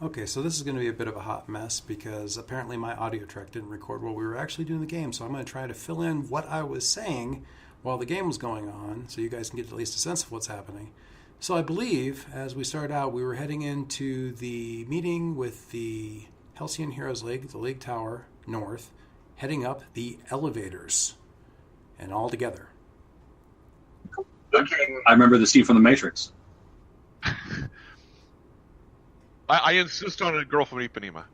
Okay, so this is going to be a bit of a hot mess because apparently my audio track didn't record while we were actually doing the game. So I'm going to try to fill in what I was saying while the game was going on so you guys can get at least a sense of what's happening. So I believe, as we started out, we were heading into the meeting with the Halcyon Heroes League, the League Tower, north, heading up the elevators, and all together. I remember the scene from The Matrix. I insist on a girl from Ipanema.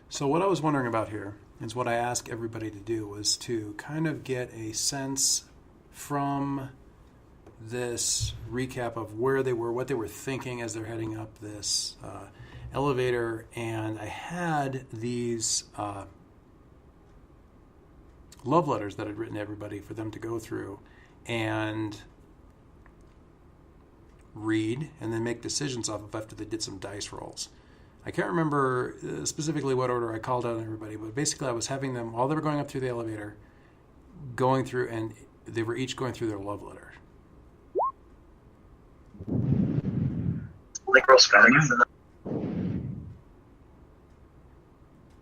So what I was wondering about here is what I asked everybody to do was to kind of get a sense from this recap of where they were, what they were thinking as they're heading up this elevator. And I had these love letters that I'd written to everybody for them to go through and read and then make decisions off of after they did some dice rolls. I can't remember specifically what order I called out on everybody, but basically I was having them, while they were going up through the elevator, going through, and they were each going through their love letter.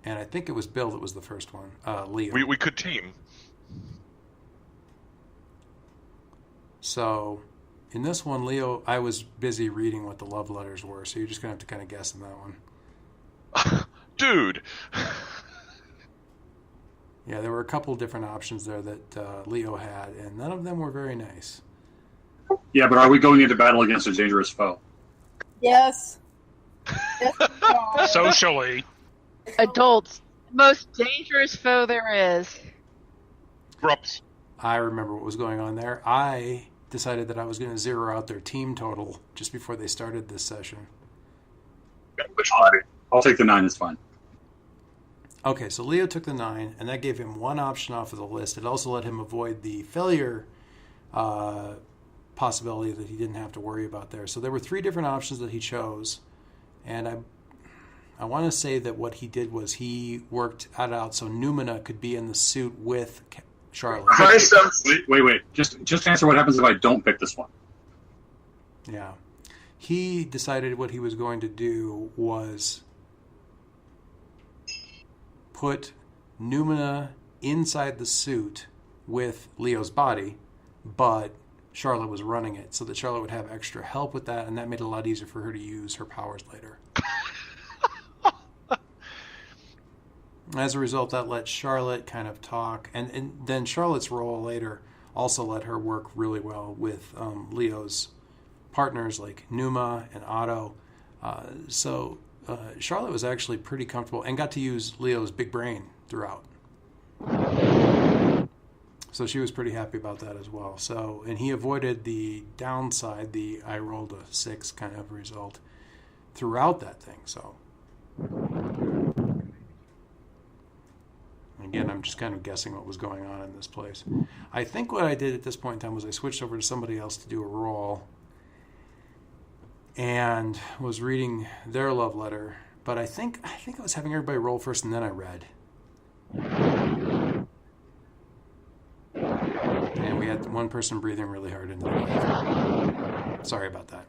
And I think it was Bill that was the first one. Leo. We could team. So, in this one, Leo, I was busy reading what the love letters were, so you're just going to have to kind of guess in that one. Dude! Yeah, there were a couple different options there that Leo had, and none of them were very nice. Yeah, but are we going into battle against a dangerous foe? Yes. Socially. Adults. Most dangerous foe there is. Grups. I remember what was going on there. I decided that I was going to zero out their team total just before they started this session. Which one? I'll take the 9, it's fine. Okay, so Leo took the 9, and that gave him one option off of the list. It also let him avoid the failure possibility that he didn't have to worry about there. So there were 3 different options that he chose, and I want to say that what he did was he worked it out so Numina could be in the suit with Charlotte. Wait. Just answer what happens if I don't pick this one. Yeah. He decided what he was going to do was put Numina inside the suit with Leo's body, but Charlotte was running it so that Charlotte would have extra help with that, and that made it a lot easier for her to use her powers later. As a result, that let Charlotte kind of talk, and then Charlotte's role later also let her work really well with Leo's partners like Numa and Otto. So Charlotte was actually pretty comfortable and got to use Leo's big brain throughout. So she was pretty happy about that as well. So, and he avoided the downside, the I rolled a 6 kind of result throughout that thing. So again, I'm just kind of guessing what was going on in this place. I think what I did at this point in time was I switched over to somebody else to do a roll and was reading their love letter. But I think I was having everybody roll first and then I read. And we had one person breathing really hard into the mic. Sorry about that.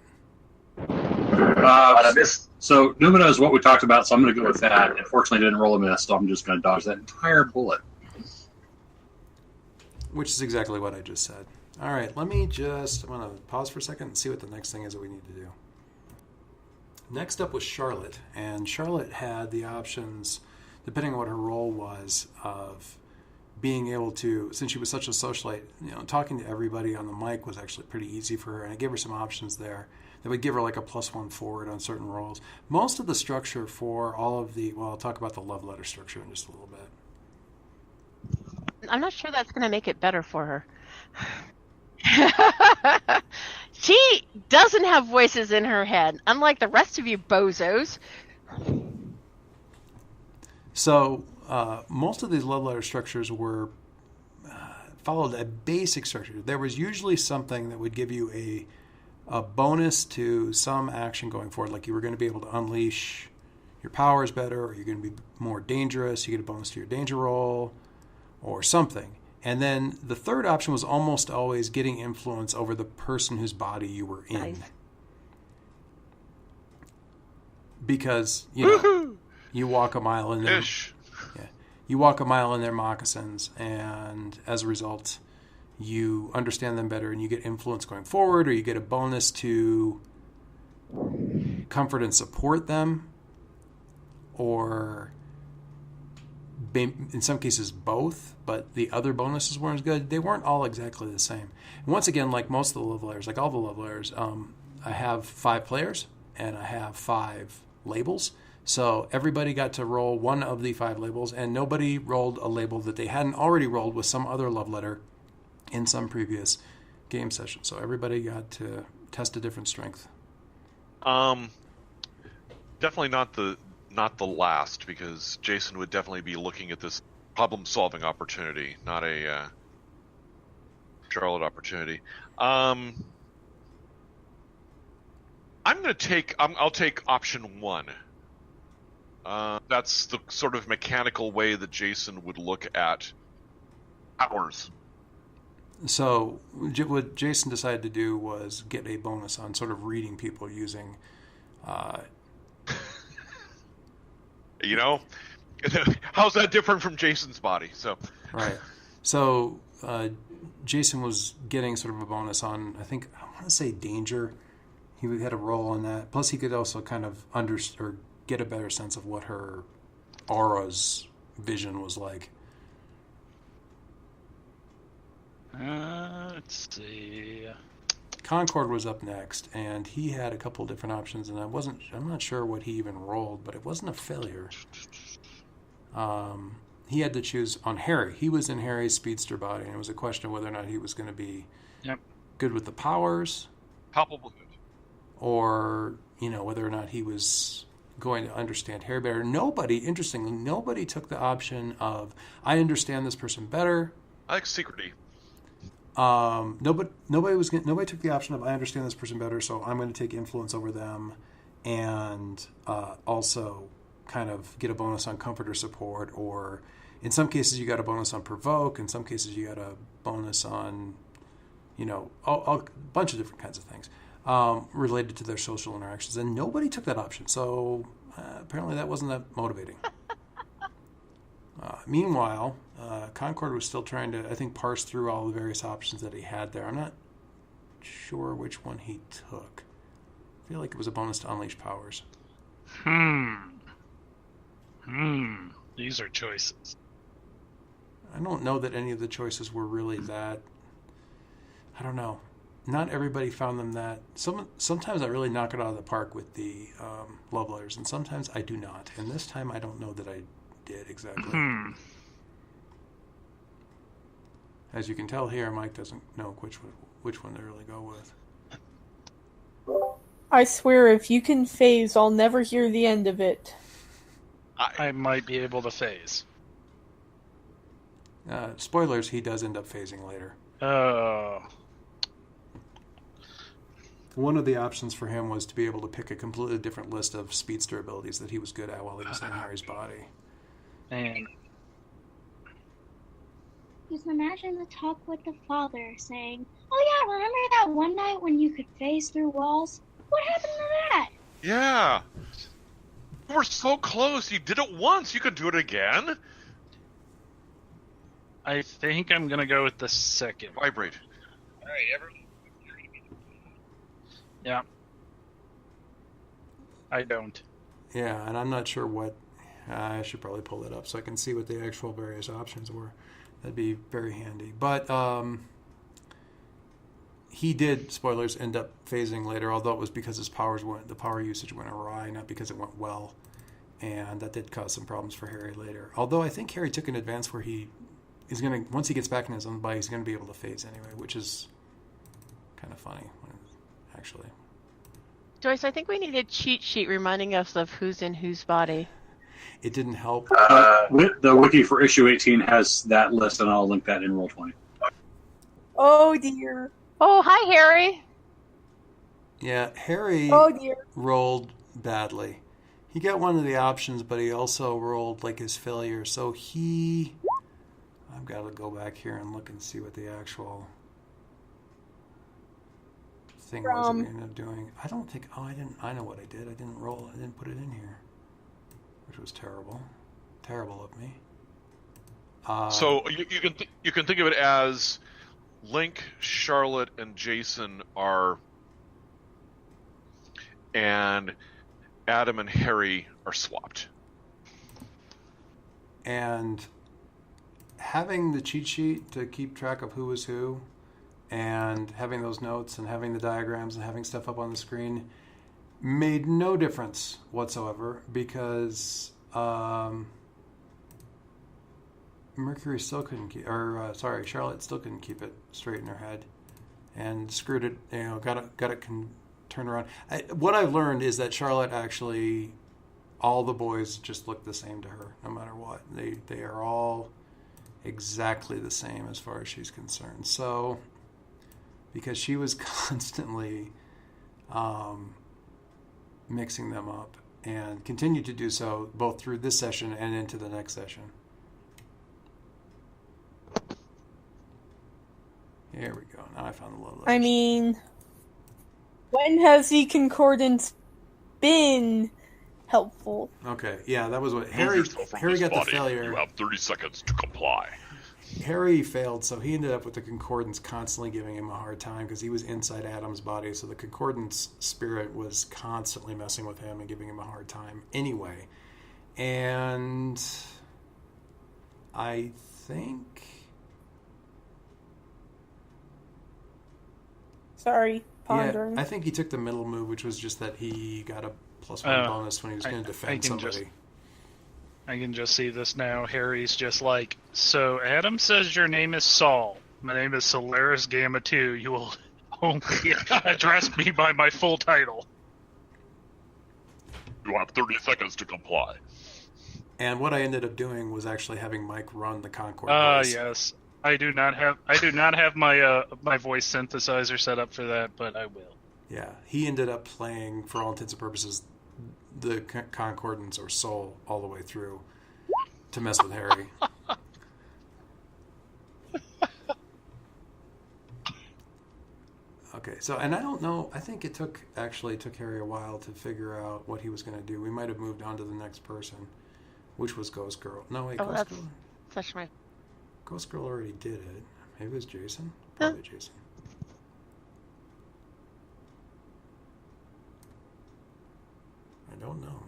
So Numina is what we talked about, so I'm going to go with that. Unfortunately, I didn't roll a miss, so I'm just going to dodge that entire bullet. Which is exactly what I just said. All right, I'm going to pause for a second and see what the next thing is that we need to do. Next up was Charlotte, and Charlotte had the options, depending on what her role was, of being able to, since she was such a socialite, talking to everybody on the mic was actually pretty easy for her, and I gave her some options there that would give her like a +1 forward on certain roles. Most of the structure for all of I'll talk about the love letter structure in just a little bit. I'm not sure that's going to make it better for her. She doesn't have voices in her head, unlike the rest of you bozos. So most of these love letter structures were followed a basic structure. There was usually something that would give you a bonus to some action going forward, like you were going to be able to unleash your powers better, or you're going to be more dangerous, you get a bonus to your danger roll, or something. And then the third option was almost always getting influence over the person whose body you were in. Nice. Because, you know, you walk a mile in their, you walk a mile in their moccasins, and as a result, you understand them better and you get influence going forward, or you get a bonus to comfort and support them, or in some cases both, but the other bonuses weren't as good. They weren't all exactly the same. And once again, like most of the love letters, like all the love letters, I have 5 players and I have 5 labels. So everybody got to roll one of the 5 labels, and nobody rolled a label that they hadn't already rolled with some other love letter in some previous game session. So everybody got to test a different strength. Definitely not the last, because Jason would definitely be looking at this problem-solving opportunity, not a Charlotte opportunity. I'll take option 1. That's the sort of mechanical way that Jason would look at powers. So what Jason decided to do was get a bonus on sort of reading people using... You know? How's that different from Jason's body? So Right. So Jason was getting sort of a bonus on, I want to say danger. He had a roll on that. Plus he could also kind of or get a better sense of what her aura's vision was like. Let's see. Concord was up next, and he had a couple different options, and I'm not sure what he even rolled, but it wasn't a failure. He had to choose on Harry. He was in Harry's speedster body, and it was a question of whether or not he was going to be good with the powers, palpable good, or whether or not he was going to understand Harry better. Interestingly, nobody took the option of I understand this person better. I like secrecy. Nobody took the option of I understand this person better, so I'm going to take influence over them, and also kind of get a bonus on comfort or support, or in some cases you got a bonus on provoke, in some cases you got a bonus on, a bunch of different kinds of things related to their social interactions, and nobody took that option, so apparently that wasn't that motivating. Meanwhile, Concord was still trying to, I think, parse through all the various options that he had there. I'm not sure which one he took. I feel like it was a bonus to unleash powers. These are choices. I don't know that any of the choices were really that... I don't know. Not everybody found them that... Sometimes I really knock it out of the park with the love letters, and sometimes I do not. And this time I don't know that I did exactly. As you can tell here, Mike doesn't know which one to really go with. I swear, if you can phase, I'll never hear the end of it. I might be able to phase. Spoilers, he does end up phasing later. Oh. One of the options for him was to be able to pick a completely different list of speedster abilities that he was good at while he was in Harry's body. And Just imagine the talk with the father saying, "Oh yeah, remember that one night when you could phase through walls? What happened to that?" Yeah. You were so close. You did it once. You could do it again. I think I'm going to go with the second. Vibrate. All right, everyone. Yeah. I don't. Yeah, and I'm not sure what... I should probably pull that up so I can see what the actual various options were. That'd be very handy. But he did, spoilers, end up phasing later, although it was because the power usage went awry, not because it went well. And that did cause some problems for Harry later. Although I think Harry took an advance where he is going to, once he gets back in his own body, he's going to be able to phase anyway, which is kind of funny, actually. Joyce, I think we need a cheat sheet reminding us of who's in whose body. It didn't help. The wiki for issue 18 has that list, and I'll link that in Roll20. Oh dear. Oh, hi, Harry. Yeah, Harry rolled badly. He got one of the options, but he also rolled like his failure. So he, I I've got to go back here and look and see what the actual thing was that we ended up doing. I don't think. Oh, I know what I did. I didn't roll. I didn't put it in here, which was terrible. Terrible of me. So you can think of it as Link, Charlotte, and Jason and Adam and Harry are swapped. And having the cheat sheet to keep track of who was who, and having those notes and having the diagrams and having stuff up on the screen made no difference whatsoever, because Mercury still couldn't keep, Charlotte still couldn't keep it straight in her head, and screwed it. Got it turned around. What I've learned is that Charlotte actually, all the boys just look the same to her, no matter what. They are all exactly the same as far as she's concerned. So, because she was constantly mixing them up, and continued to do so both through this session and into the next session. Here we go. Now I found the love letters. I mean, when has the concordance been helpful? Okay, yeah, that was what Move Harry yourself from this got the body. failure. You have 30 seconds to comply. Harry failed, so he ended up with the concordance constantly giving him a hard time because he was inside Adam's body, so the concordance spirit was constantly messing with him and giving him a hard time anyway. And I think... Sorry, pondering. Yeah, I think he took the middle move, which was just that he got a +1 bonus when he was going to defend somebody. I can just see this now. Harry's just like, so Adam says your name is Saul. My name is Solaris Gamma 2. You will only address me by my full title. You have 30 seconds to comply. And what I ended up doing was actually having Mike run the Concord voice. Yes. I do not have my my voice synthesizer set up for that, but I will. Yeah, he ended up playing, for all intents and purposes, the concordance or soul all the way through to mess with Harry. Okay, so, and I don't know, I think it took Harry a while to figure out what he was going to do. We might have moved on to the next person, which was Ghost Girl. No, wait, Ghost Girl? Such my... Ghost Girl already did it. Maybe it was Jason? Probably Jason. I don't know.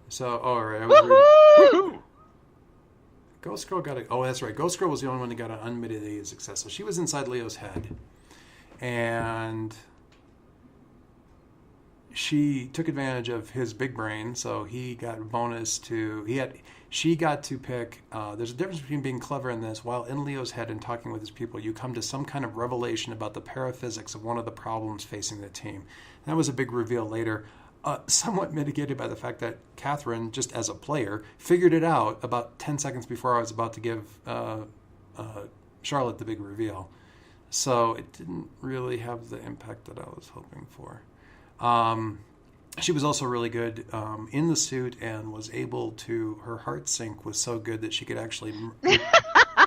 So, all right. I was reading. Ghost Girl got a... Oh, that's right. Ghost Girl was the only one that got an unmitigated success. So she was inside Leo's head. And she took advantage of his big brain, so he got a bonus to... She got to pick... there's a difference between being clever in this. While in Leo's head and talking with his people, you come to some kind of revelation about the paraphysics of one of the problems facing the team. That was a big reveal later. Somewhat mitigated by the fact that Catherine, just as a player, figured it out about 10 seconds before I was about to give Charlotte the big reveal. So it didn't really have the impact that I was hoping for. She was also really good in the suit and was able to... Her heart sync was so good that she could actually...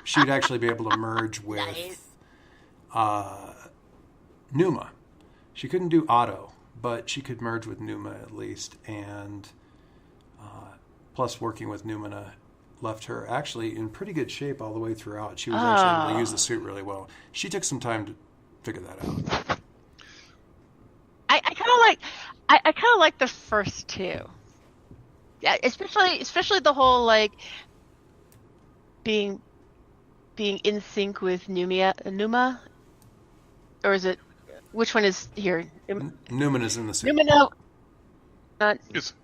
she would actually be able to merge with Numa. She couldn't do auto, but she could merge with Numa at least, and plus working with Numina left her actually in pretty good shape all the way throughout. She was actually able to use the suit really well. She took some time to figure that out. I kind of like the first two. Yeah, especially the whole like being in sync with Numa, or is it? Which one is here? Numina's in the suit. Numina. Yes.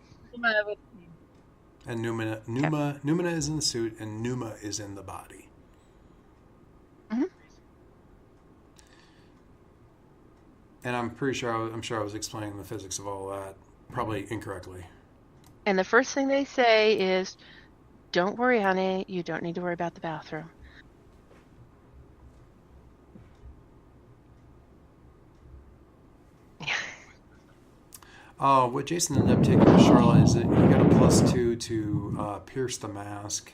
And Numina is in the suit, and Numa is in the body. Mm-hmm. And I'm sure I was explaining the physics of all that probably incorrectly. And the first thing they say is, "Don't worry, honey. You don't need to worry about the bathroom." What Jason ended up taking to Charlotte is that he got a +2 to pierce the mask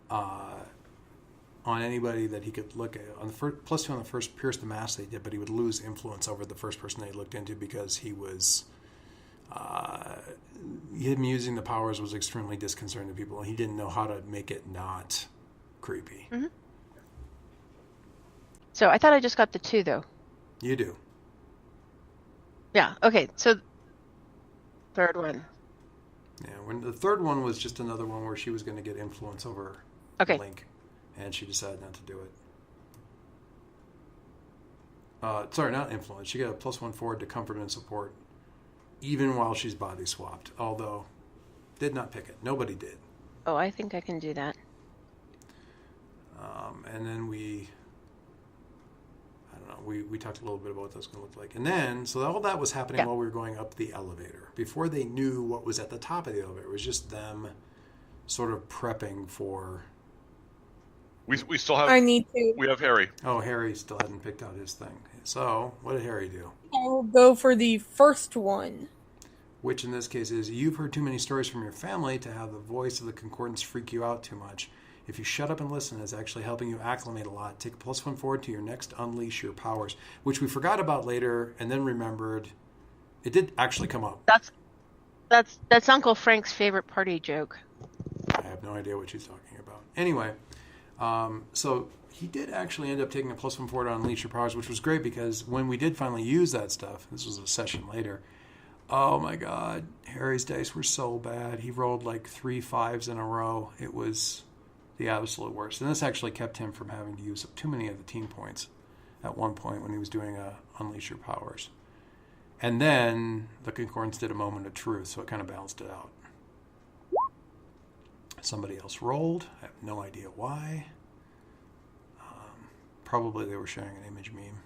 on anybody that he could look at. On the +2 on the first pierce the mask they did, but he would lose influence over the first person they looked into because he was him using the powers was extremely disconcerting to people, and he didn't know how to make it not creepy. Mm-hmm. So I thought I just got the 2 though. You do. Yeah. Okay. So third one. Yeah. When the third one was just another one where she was going to get influence over Link, and she decided not to do it. Sorry, not influence. She got a +1 forward to comfort and support, even while she's body swapped. Although, did not pick it. Nobody did. Oh, I think I can do that. And then we talked a little bit about what that was going to look like. And then, so all that was happening while we were going up the elevator. Before they knew what was at the top of the elevator. It was just them sort of prepping for... We still have... I need to. We have Harry. Oh, Harry still hadn't picked out his thing. So, what did Harry do? I'll go for the first one. Which in this case is, you've heard too many stories from your family to have the voice of the concordance freak you out too much. If you shut up and listen, it's actually helping you acclimate a lot. Take a +1 forward to your next unleash your powers, which we forgot about later and then remembered. It did actually come up. That's Uncle Frank's favorite party joke. I have no idea what she's talking about. Anyway, so he did actually end up taking a +1 forward on unleash your powers, which was great because when we did finally use that stuff, this was a session later, oh my god, Harry's dice were so bad. He rolled like 3 5s in a row. It was the absolute worst. And this actually kept him from having to use up too many of the team points at one point when he was doing Unleash Your Powers. And then the Concordance did a moment of truth, so it kind of balanced it out. Somebody else rolled. I have no idea why. Probably they were sharing an image meme.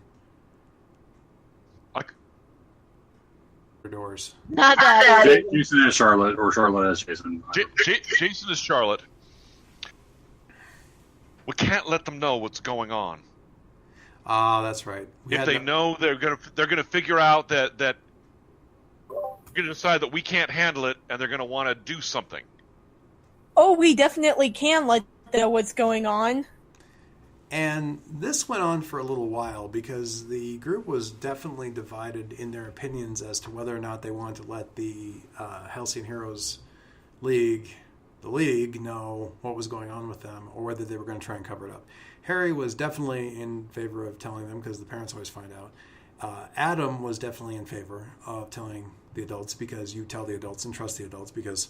Doors. Not that. Jason is Charlotte, or Charlotte is Jason. Jason is Charlotte. We can't let them know what's going on. That's right. If they know, they're gonna figure out that we're gonna decide that we can't handle it, and they're gonna want to do something. Oh, we definitely can let them know what's going on. And this went on for a little while because the group was definitely divided in their opinions as to whether or not they wanted to let the Halcyon Heroes League, the League, know what was going on with them or whether they were going to try and cover it up. Harry was definitely in favor of telling them because the parents always find out. Adam was definitely in favor of telling the adults because you tell the adults and trust the adults because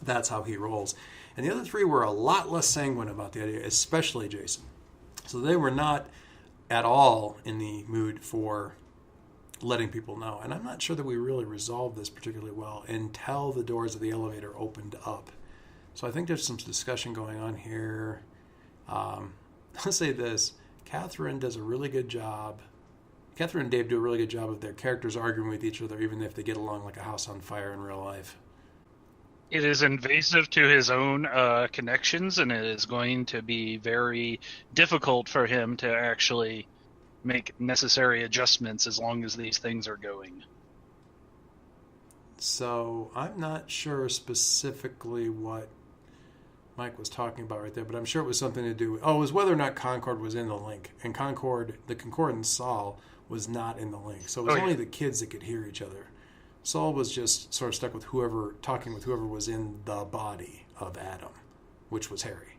that's how he rolls. And the other 3 were a lot less sanguine about the idea, especially Jason. So they were not at all in the mood for letting people know. And I'm not sure that we really resolved this particularly well until the doors of the elevator opened up. So I think there's some discussion going on here. I'll say this. Catherine does a really good job. Catherine and Dave do a really good job of their characters arguing with each other, even if they get along like a house on fire in real life. It is invasive to his own connections, and it is going to be very difficult for him to actually make necessary adjustments as long as these things are going. So I'm not sure specifically what Mike was talking about right there, but I'm sure it was something to do with... Oh, it was whether or not Concord was in the link. And the Concordance Saul was not in the link. So it was only the kids that could hear each other. Saul was just sort of stuck with talking with whoever was in the body of Adam, which was Harry.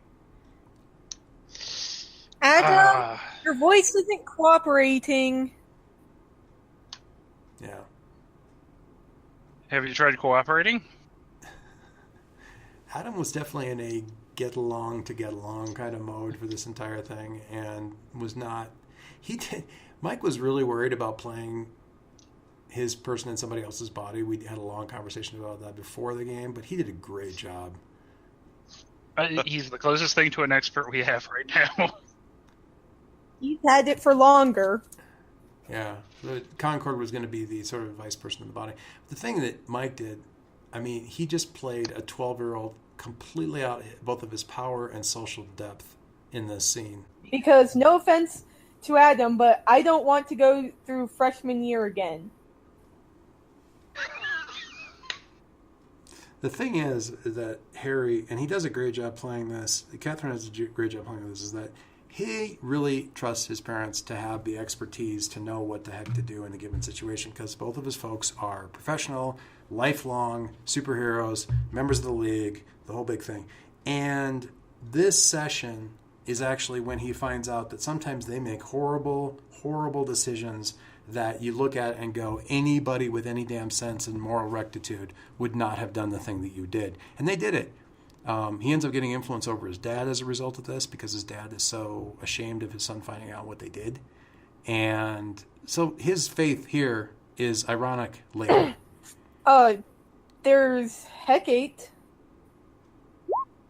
Adam, your voice isn't cooperating. Yeah. Have you tried cooperating? Adam was definitely in a get along kind of mode for this entire thing and was not... Mike was really worried about playing his person in somebody else's body. We had a long conversation about that before the game, but he did a great job. He's the closest thing to an expert we have right now. You've had it for longer. Yeah, the Concord was going to be the sort of vice person in the body. The thing that Mike did, I mean, he just played a 12-year-old completely out both of his power and social depth in this scene. Because, no offense to Adam, but I don't want to go through freshman year again. The thing is that Harry, and he does a great job playing this, Catherine does a great job playing this, is that he really trusts his parents to have the expertise to know what the heck to do in a given situation, because both of his folks are professional, lifelong superheroes, members of the league, the whole big thing. And this session is actually when he finds out that sometimes they make horrible, horrible decisions that you look at and go, anybody with any damn sense and moral rectitude would not have done the thing that you did. And they did it. He ends up getting influence over his dad as a result of this, because his dad is so ashamed of his son finding out what they did. And so his faith here is ironic later. There's Hecate.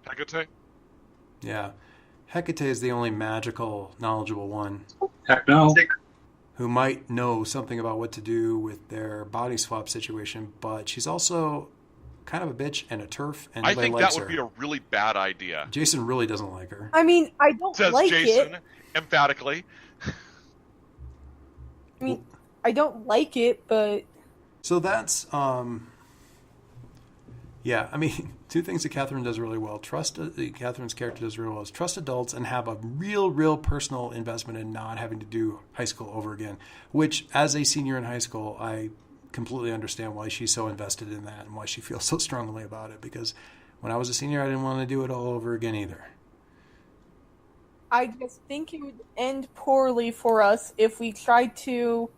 Hecate? Yeah. Hecate is the only magical, knowledgeable one Heck no. who might know something about what to do with their body swap situation, but she's also kind of a bitch and a turf, and I nobody think likes that would her. be a really bad idea. Jason really doesn't like her. I mean, I don't Says like Jason it. emphatically. I mean, I don't like it, but So that's, yeah, I mean, two things that Catherine does really well. Catherine's character does really well is trust adults and have a real personal investment in not having to do high school over again, which as a senior in high school, I completely understand why she's so invested in that and why she feels so strongly about it, because when I was a senior, I didn't want to do it all over again either. I just think it would end poorly for us if we tried to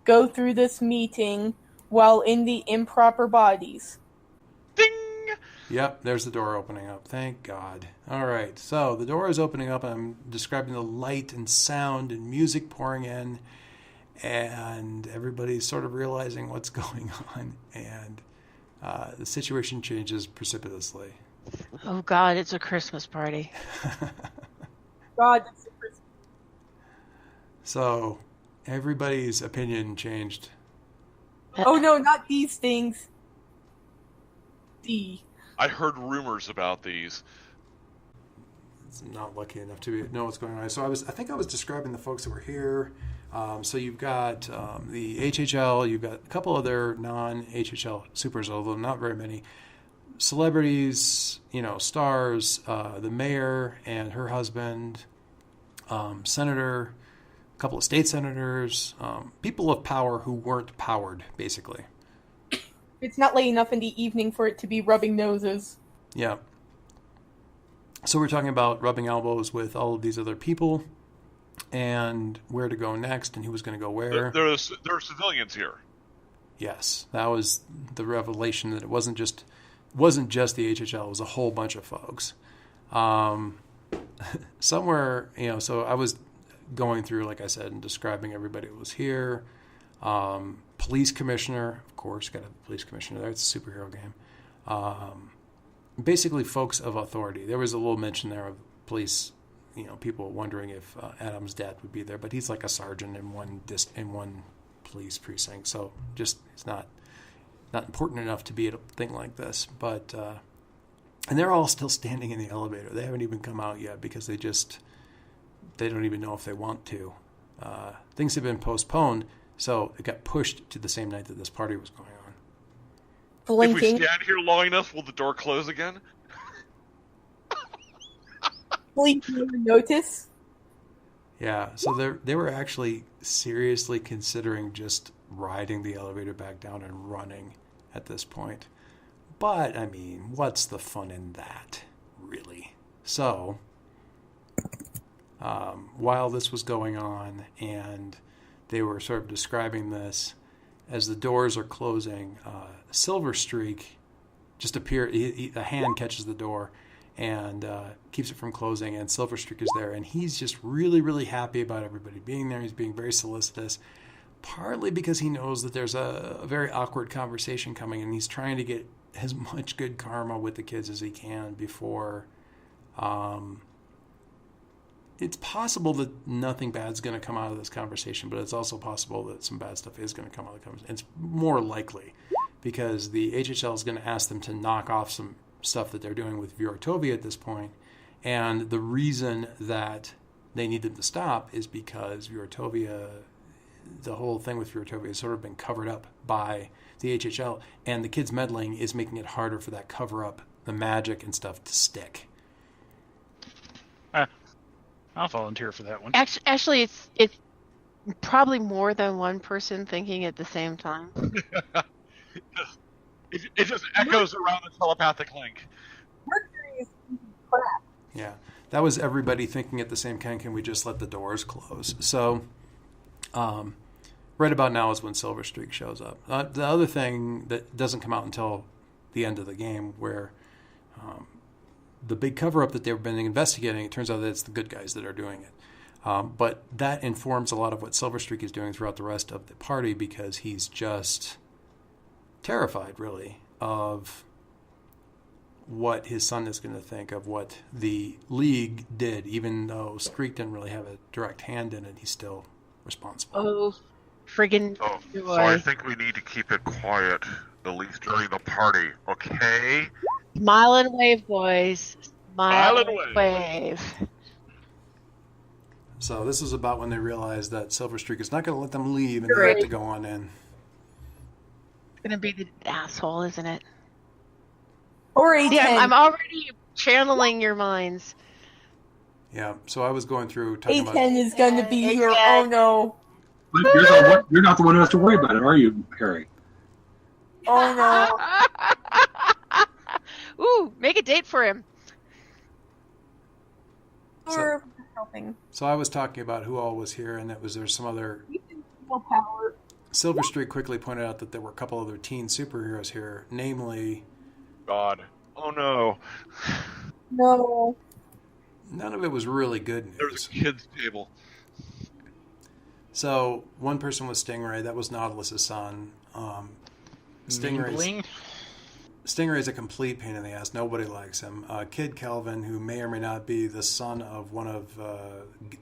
go through this meeting while in the improper bodies. Ding! Yep, there's the door opening up. Thank God. All right, so the door is opening up. I'm describing the light and sound and music pouring in, and everybody's sort of realizing what's going on, and the situation changes precipitously. Oh God, it's a Christmas party. God, that's the first. So everybody's opinion changed. Oh no, not these things. I heard rumors about these. It's not lucky enough to know what's going on. So I think I was describing the folks that were here. So you've got the HHL, you've got a couple other non-HHL supers, although not very many. Celebrities, stars, the mayor and her husband, senator, a couple of state senators, people of power who weren't powered, basically. It's not late enough in the evening for it to be rubbing noses. Yeah. So we're talking about rubbing elbows with all of these other people and where to go next and who was going to go where. There are civilians here. Yes, that was the revelation, that it wasn't just the HHL, it was a whole bunch of folks. Somewhere, so I was going through, like I said, and describing everybody who was here. Police commissioner, of course, got a police commissioner there. It's a superhero game. Basically, folks of authority. There was a little mention there of police, people wondering if Adam's dad would be there, but he's like a sergeant in one police precinct, so just it's not important enough to be at a thing like this. But and they're all still standing in the elevator. They haven't even come out yet because they don't even know if they want to. Things have been postponed. So it got pushed to the same night that this party was going on. Blinking. If we stand here long enough, will the door close again? Blinking notice. Yeah, so they were actually seriously considering just riding the elevator back down and running at this point. But, I mean, what's the fun in that, really? So, while this was going on and they were sort of describing this, as the doors are closing, Silver Streak just appears. A hand catches the door and keeps it from closing, and Silver Streak is there, and he's just really happy about everybody being there. He's being very solicitous, partly because he knows that there's a very awkward conversation coming, and he's trying to get as much good karma with the kids as he can before it's possible that nothing bad's going to come out of this conversation, but it's also possible that some bad stuff is going to come out of the conversation. It's more likely because the HHL is going to ask them to knock off some stuff that they're doing with Vuortovia at this point. And the reason that they need them to stop is because Vuortovia the whole thing with Furitopia has sort of been covered up by the HHL, and the kids meddling is making it harder for that cover up, the magic and stuff, to stick. I'll volunteer for that one. Actually, it's probably more than one person thinking at the same time. It just echoes around the telepathic link. Mercury is crap. Yeah, that was everybody thinking at the same time, can we just let the doors close? So right about now is when Silver Streak shows up. The other thing that doesn't come out until the end of the game, where the big cover-up that they've been investigating, it turns out that it's the good guys that are doing it. But that informs a lot of what Silver Streak is doing throughout the rest of the party, because he's just terrified, really, of what his son is going to think of what the League did. Even though Streak didn't really have a direct hand in it, he's still responsible. Oh, friggin' Oh, boy. so I think we need to keep it quiet, at least during the party, okay? Smile and wave, boys. Smile Smile and and wave. So this is about when they realize that Silver Streak is not going to let them leave, and they have to go on in. It's gonna be the asshole, isn't it? Or A10. See, I'm already channeling your minds. Yeah, so I was going through talking about... A10 is going to be A10. here. Oh no. But you're not the one who has to worry about it, are you, Harry? Oh no. Ooh, make a date for him. Or helping. So I was talking about who all was here, and there's some other... No power. Silver Streak quickly pointed out that there were a couple other teen superheroes here, namely... God. Oh no. No. None of it was really good There's news. a kid's table. So one person was Stingray. That was Nautilus's son. Mingling? Stingray's a complete pain in the ass. Nobody likes him. Kid Kelvin, who may or may not be the son of one of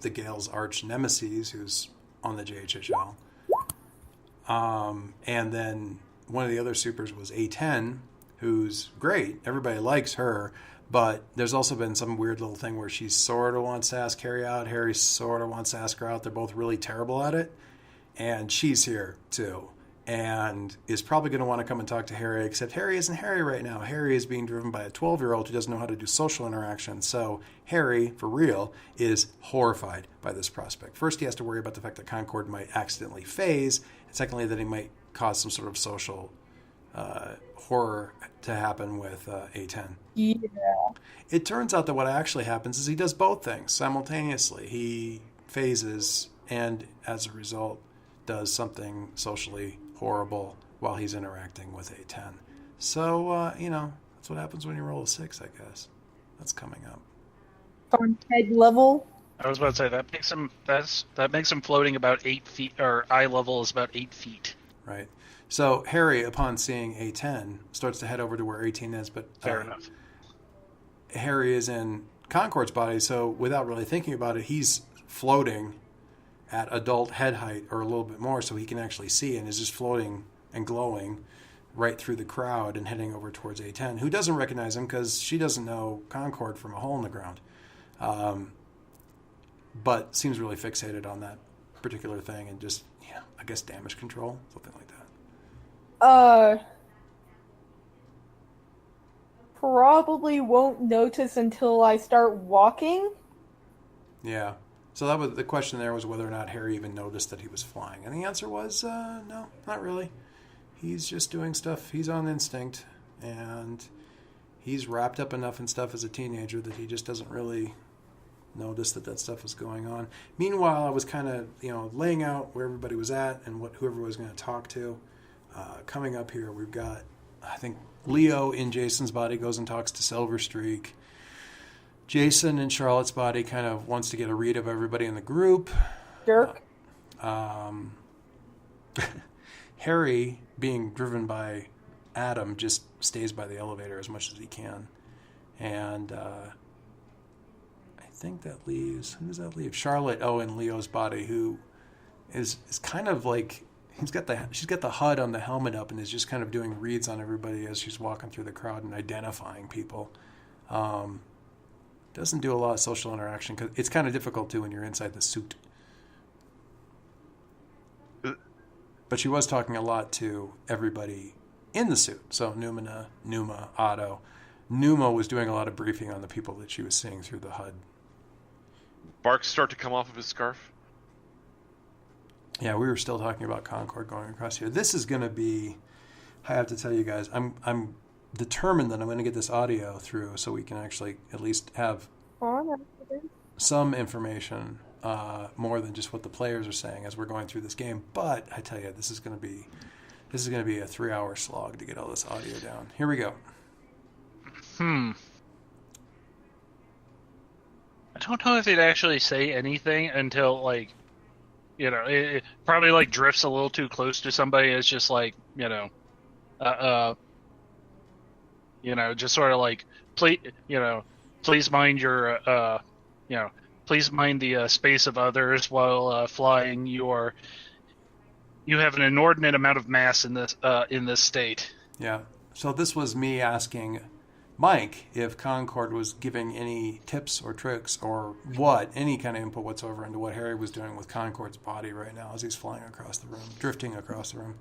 the Gale's arch nemesis, who's on the JHHL. And then one of the other supers was A10, who's great. Everybody likes her. But there's also been some weird little thing where she sort of wants to ask Harry out. Harry sort of wants to ask her out. They're both really terrible at it. And she's here, too. And is probably going to want to come and talk to Harry, except Harry isn't Harry right now. Harry is being driven by a 12-year-old who doesn't know how to do social interaction. So Harry, for real, is horrified by this prospect. First, he has to worry about the fact that Concord might accidentally phase. And secondly, that he might cause some sort of social horror to happen with A10. Yeah. It turns out that what actually happens is he does both things simultaneously. He phases and, as a result, does something socially horrible while he's interacting with A10. So, that's what happens when you roll a 6, I guess. That's coming up. On head level. I was about to say that makes him floating about 8 feet, or eye level is about 8 feet. Right. So Harry, upon seeing A10, starts to head over to where 18 is, but Fair enough. Harry is in Concord's body, so without really thinking about it, he's floating at adult head height or a little bit more, so he can actually see, and is just floating and glowing right through the crowd and heading over towards A10, who doesn't recognize him because she doesn't know Concord from a hole in the ground, but seems really fixated on that particular thing and just, I guess damage control, something like that. Probably won't notice until I start walking. Yeah. So that was the question. There was whether or not Harry even noticed that he was flying, and the answer was no, not really. He's just doing stuff. He's on instinct, and he's wrapped up enough in stuff as a teenager that he just doesn't really notice that stuff is going on. Meanwhile, I was kind of laying out where everybody was at and whoever was going to talk to. Coming up here, we've got, I think, Leo in Jason's body goes and talks to Silver Streak. Jason in Charlotte's body kind of wants to get a read of everybody in the group. Dirk. Harry, being driven by Adam, just stays by the elevator as much as he can. And I think that leaves... Who does that leave? Charlotte, in Leo's body, who is kind of like... she's got the HUD on the helmet up and is just kind of doing reads on everybody as she's walking through the crowd and identifying people. Doesn't do a lot of social interaction because it's kind of difficult too when you're inside the suit. but she was talking a lot to everybody in the suit. So Numa, Otto. Numa was doing a lot of briefing on the people that she was seeing through the HUD. Barks start to come off of his scarf. Yeah, we were still talking about Concord going across here. This is going to be, I have to tell you guys, I'm determined that I'm going to get this audio through so we can actually at least have some information, more than just what the players are saying as we're going through this game. But I tell you, this is going to be a 3-hour slog to get all this audio down. Here we go. I don't know if they'd actually say anything until, like, you know, it probably, like, drifts a little too close to somebody. It's just like, you know, just sort of like, please mind your, please mind the space of others while flying. You have an inordinate amount of mass in this state. Yeah. So this was me asking Mike if Concord was giving any tips or tricks or any kind of input whatsoever into what Harry was doing with Concord's body right now as he's flying across the room, drifting across the room.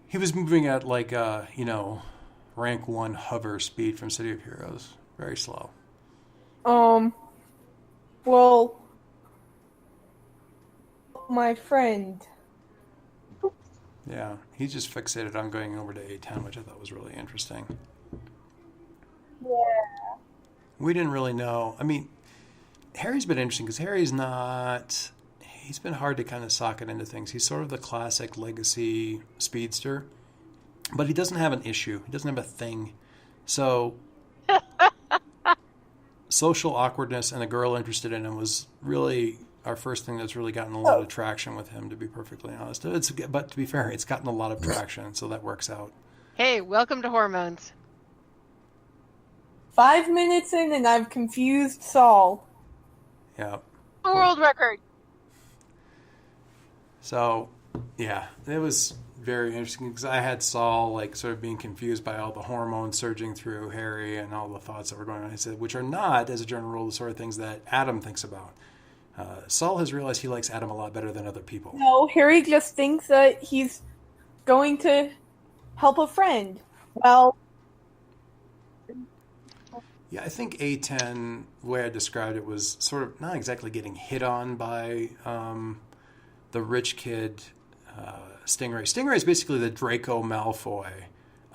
He was moving at like, rank 1 hover speed from City of Heroes. Very slow. Well, my friend. Yeah, he's just fixated on going over to A10, which I thought was really interesting. Yeah. We didn't really know. I mean, Harry's been interesting because he's been hard to kind of socket into things. He's sort of the classic legacy speedster, but he doesn't have an issue. He doesn't have a thing. So social awkwardness and a girl interested in him was really our first thing that's really gotten a lot of traction with him, to be perfectly honest. But to be fair, it's gotten a lot of traction, so that works out. Hey, welcome to hormones. 5 minutes in and I've confused Saul. Yeah. A world record. So, yeah, it was very interesting because I had Saul like sort of being confused by all the hormones surging through Harry and all the thoughts that were going on. I said, which are not, as a general rule, the sort of things that Adam thinks about. Saul has realized he likes Adam a lot better than other people. No, Harry just thinks that he's going to help a friend. Well, yeah, I think A10, the way I described it, was sort of not exactly getting hit on by the rich kid Stingray. Stingray is basically the Draco Malfoy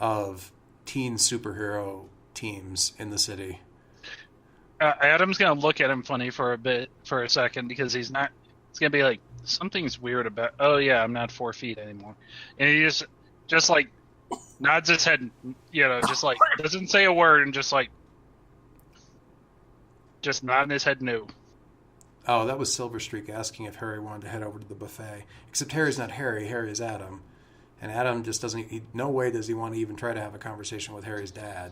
of teen superhero teams in the city. Adam's gonna look at him funny for a second because he's not. It's gonna be like something's weird about. Oh yeah, I'm not 4 feet anymore, and he just like nods his head, just like doesn't say a word and just nodding his head no. Oh, that was Silverstreak asking if Harry wanted to head over to the buffet. Except Harry's not Harry. Harry is Adam, and Adam just doesn't. No way does he want to even try to have a conversation with Harry's dad.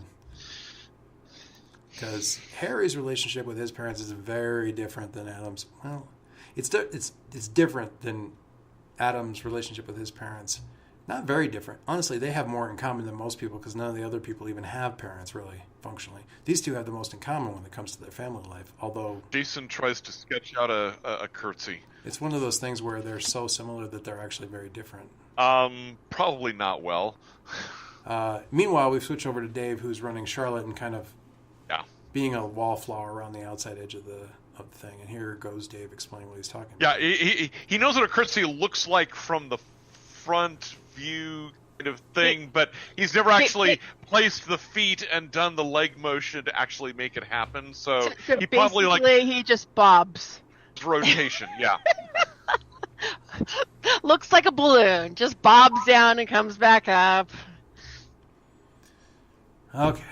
Because Harry's relationship with his parents is very different than Adam's. Well, it's different than Adam's relationship with his parents. Not very different. Honestly, they have more in common than most people because none of the other people even have parents, really, functionally. These two have the most in common when it comes to their family life, although... Jason tries to sketch out a curtsy. It's one of those things where they're so similar that they're actually very different. Probably not well. Meanwhile, we've switched over to Dave, who's running Charlotte and kind of being a wallflower around the outside edge of the thing. And here goes Dave explaining what he's talking about. Yeah, he knows what a curtsy looks like from the front view kind of thing, but he's never actually placed the feet and done the leg motion to actually make it happen. So he probably he just bobs. Rotation, yeah. Looks like a balloon. Just bobs down and comes back up. Okay.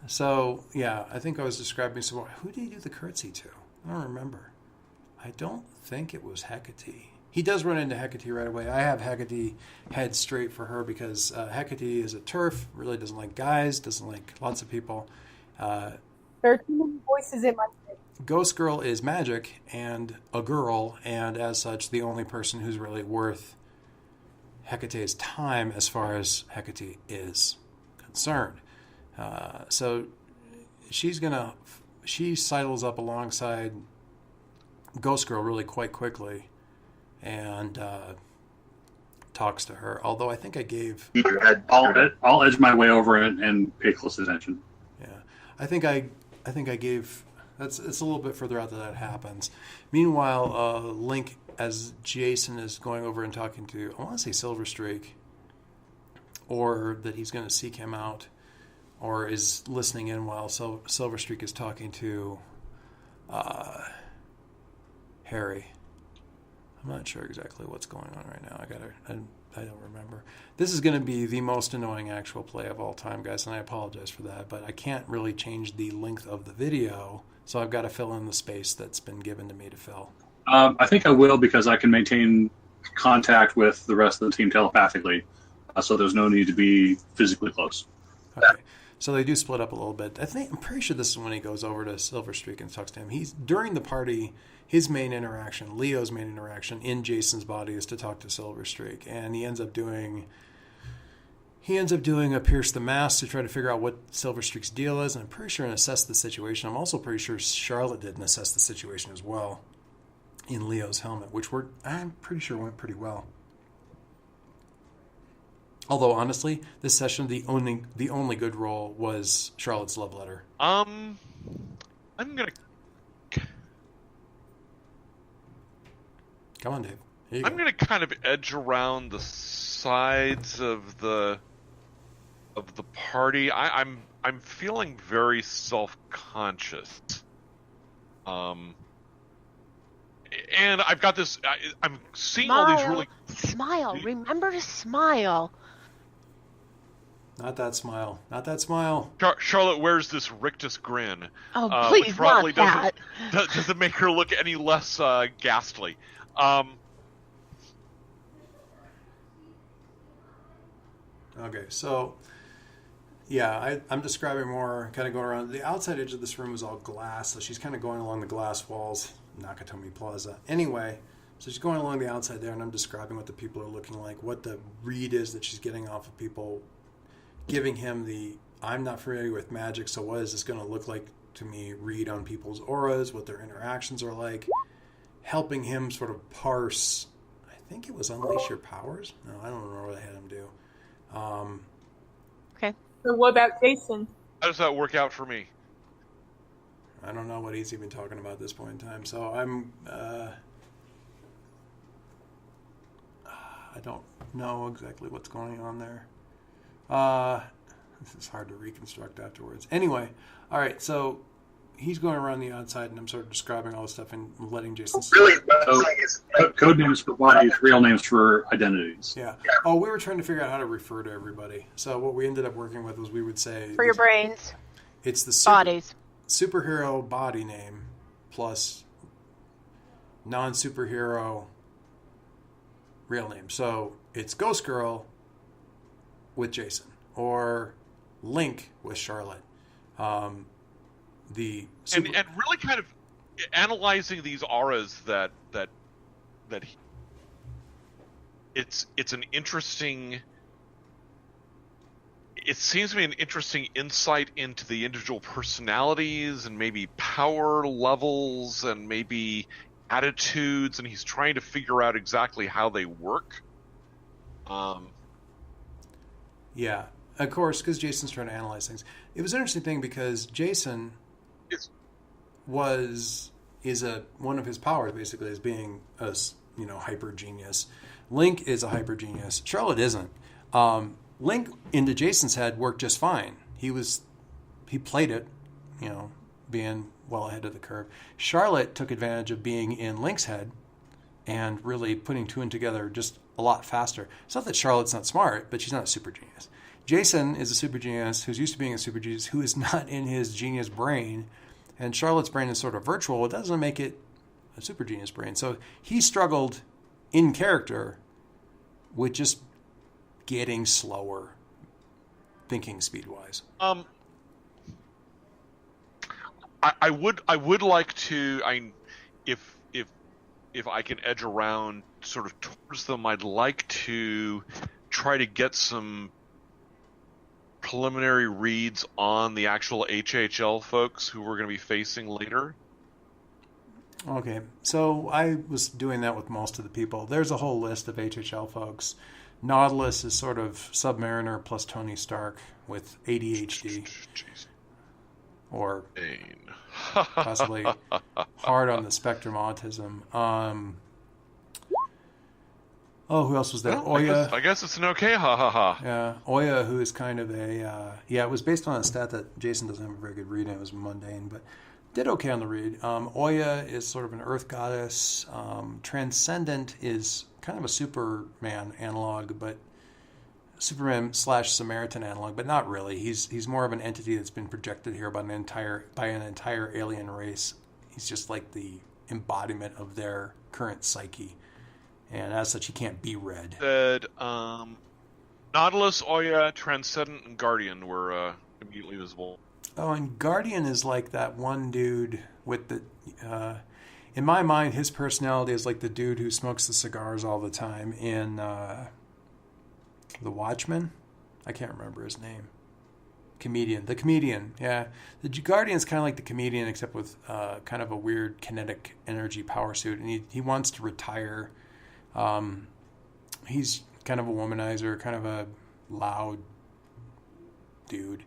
So, yeah, I think I was describing some more. Who did he do the curtsy to? I don't remember. I don't think it was Hecate. He does run into Hecate right away. I have Hecate head straight for her because Hecate is a TERF, really doesn't like guys, doesn't like lots of people. there are too many voices in my head. Ghost Girl is magic and a girl, and as such, the only person who's really worth Hecate's time as far as Hecate is concerned. So she sidles up alongside Ghost Girl really quite quickly, and talks to her. Although I think I gave... I'll edge my way over it and pay close attention. Yeah, I think I gave... It's a little bit further out that happens. Meanwhile, Link, as Jason is going over and talking to, I want to say Silverstreak, or that he's going to seek him out, or is listening in while Silverstreak is talking to Harry. I'm not sure exactly what's going on right now. I don't remember. This is going to be the most annoying actual play of all time, guys, and I apologize for that, but I can't really change the length of the video, so I've got to fill in the space that's been given to me to fill. I think I will, because I can maintain contact with the rest of the team telepathically, so there's no need to be physically close. Okay. So they do split up a little bit. I'm pretty sure this is when he goes over to Silverstreak and talks to him. He's during the party, his main interaction, Leo's main interaction in Jason's body is to talk to Silverstreak, and he ends up doing a pierce the mask to try to figure out what Silverstreak's deal is, and I'm pretty sure and assess the situation. I'm also pretty sure Charlotte did and assess the situation as well in Leo's helmet, which I'm pretty sure went pretty well. Although honestly, this session the only good roll was Charlotte's love letter. I'm gonna Come on, Dave. Here you I'm go. gonna kind of edge around the sides of the party. I'm feeling very self-conscious. And I've got this. I'm seeing all these really Smile. Remember to smile. Not that smile. Not that smile. Charlotte wears this rictus grin. Oh, Which please, probably not that. doesn't make her look any less ghastly. Okay, so yeah, I'm describing more kind of going around. The outside edge of this room is all glass, so she's kind of going along the glass walls, Nakatomi Plaza. Anyway, so she's going along the outside there, and I'm describing what the people are looking like, what the read is that she's getting off of people, giving him the I'm not familiar with magic, so what is this going to look like to me? Read on people's auras, what their interactions are like, helping him sort of parse. I think it was Unleash Your Powers. No, I don't remember what I had him do. Okay. So what about Jason? How does that work out for me? I don't know what he's even talking about at this point in time. So I'm. I don't know exactly what's going on there. This is hard to reconstruct afterwards. Anyway, all right. So he's going around the outside, and I'm sort of describing all this stuff and letting Jason. Really, code names for bodies, real names for identities. Yeah. Oh, we were trying to figure out how to refer to everybody. So what we ended up working with was we would say For your brains. it's the Bodies. superhero body name plus non-superhero real name. So it's Ghost Girl with Jason or Link with Charlotte. And really kind of analyzing these auras that it's an interesting. It seems to be an interesting insight into the individual personalities and maybe power levels and maybe attitudes, and he's trying to figure out exactly how they work. Yeah, of course, because Jason's trying to analyze things. It was an interesting thing because Jason one of his powers basically is being a hyper genius. Link is a hyper genius. Charlotte isn't. Link into Jason's head worked just fine. He played it, being well ahead of the curve. Charlotte took advantage of being in Link's head and really putting two and together just a lot faster. It's not that Charlotte's not smart, but she's not a super genius. Jason is a super genius who's used to being a super genius who is not in his genius brain, and Charlotte's brain is sort of virtual. It doesn't make it a super genius brain. So he struggled in character with just getting slower, thinking speed-wise. I would like to. If I can edge around sort of towards them, I'd like to try to get some preliminary reads on the actual HHL folks who we're going to be facing later. Okay, so I was doing that with most of the people. There's a whole list of HHL folks Nautilus is sort of Submariner plus Tony Stark with ADHD, Jeez. or Bane. possibly hard on the spectrum autism. Who else was there? Well, Oya. I guess it's an okay ha ha ha. Yeah, Oya, who is kind of it was based on a stat that Jason doesn't have a very good read, and it was mundane, but did okay on the read. Oya is sort of an earth goddess. Transcendent is kind of a Superman analog, but Superman / Samaritan analog, but not really. He's more of an entity that's been projected here by an entire alien race. He's just like the embodiment of their current psyche. And as such, he can't be read. Said Nautilus, Oya, Transcendent, and Guardian were immediately visible. Oh, and Guardian is like that one dude with the... in my mind, his personality is like the dude who smokes the cigars all the time in The Watchmen. I can't remember his name. The comedian, yeah. The Guardian's kind of like the comedian, except with kind of a weird kinetic energy power suit. And he wants to retire... he's kind of a womanizer, kind of a loud dude,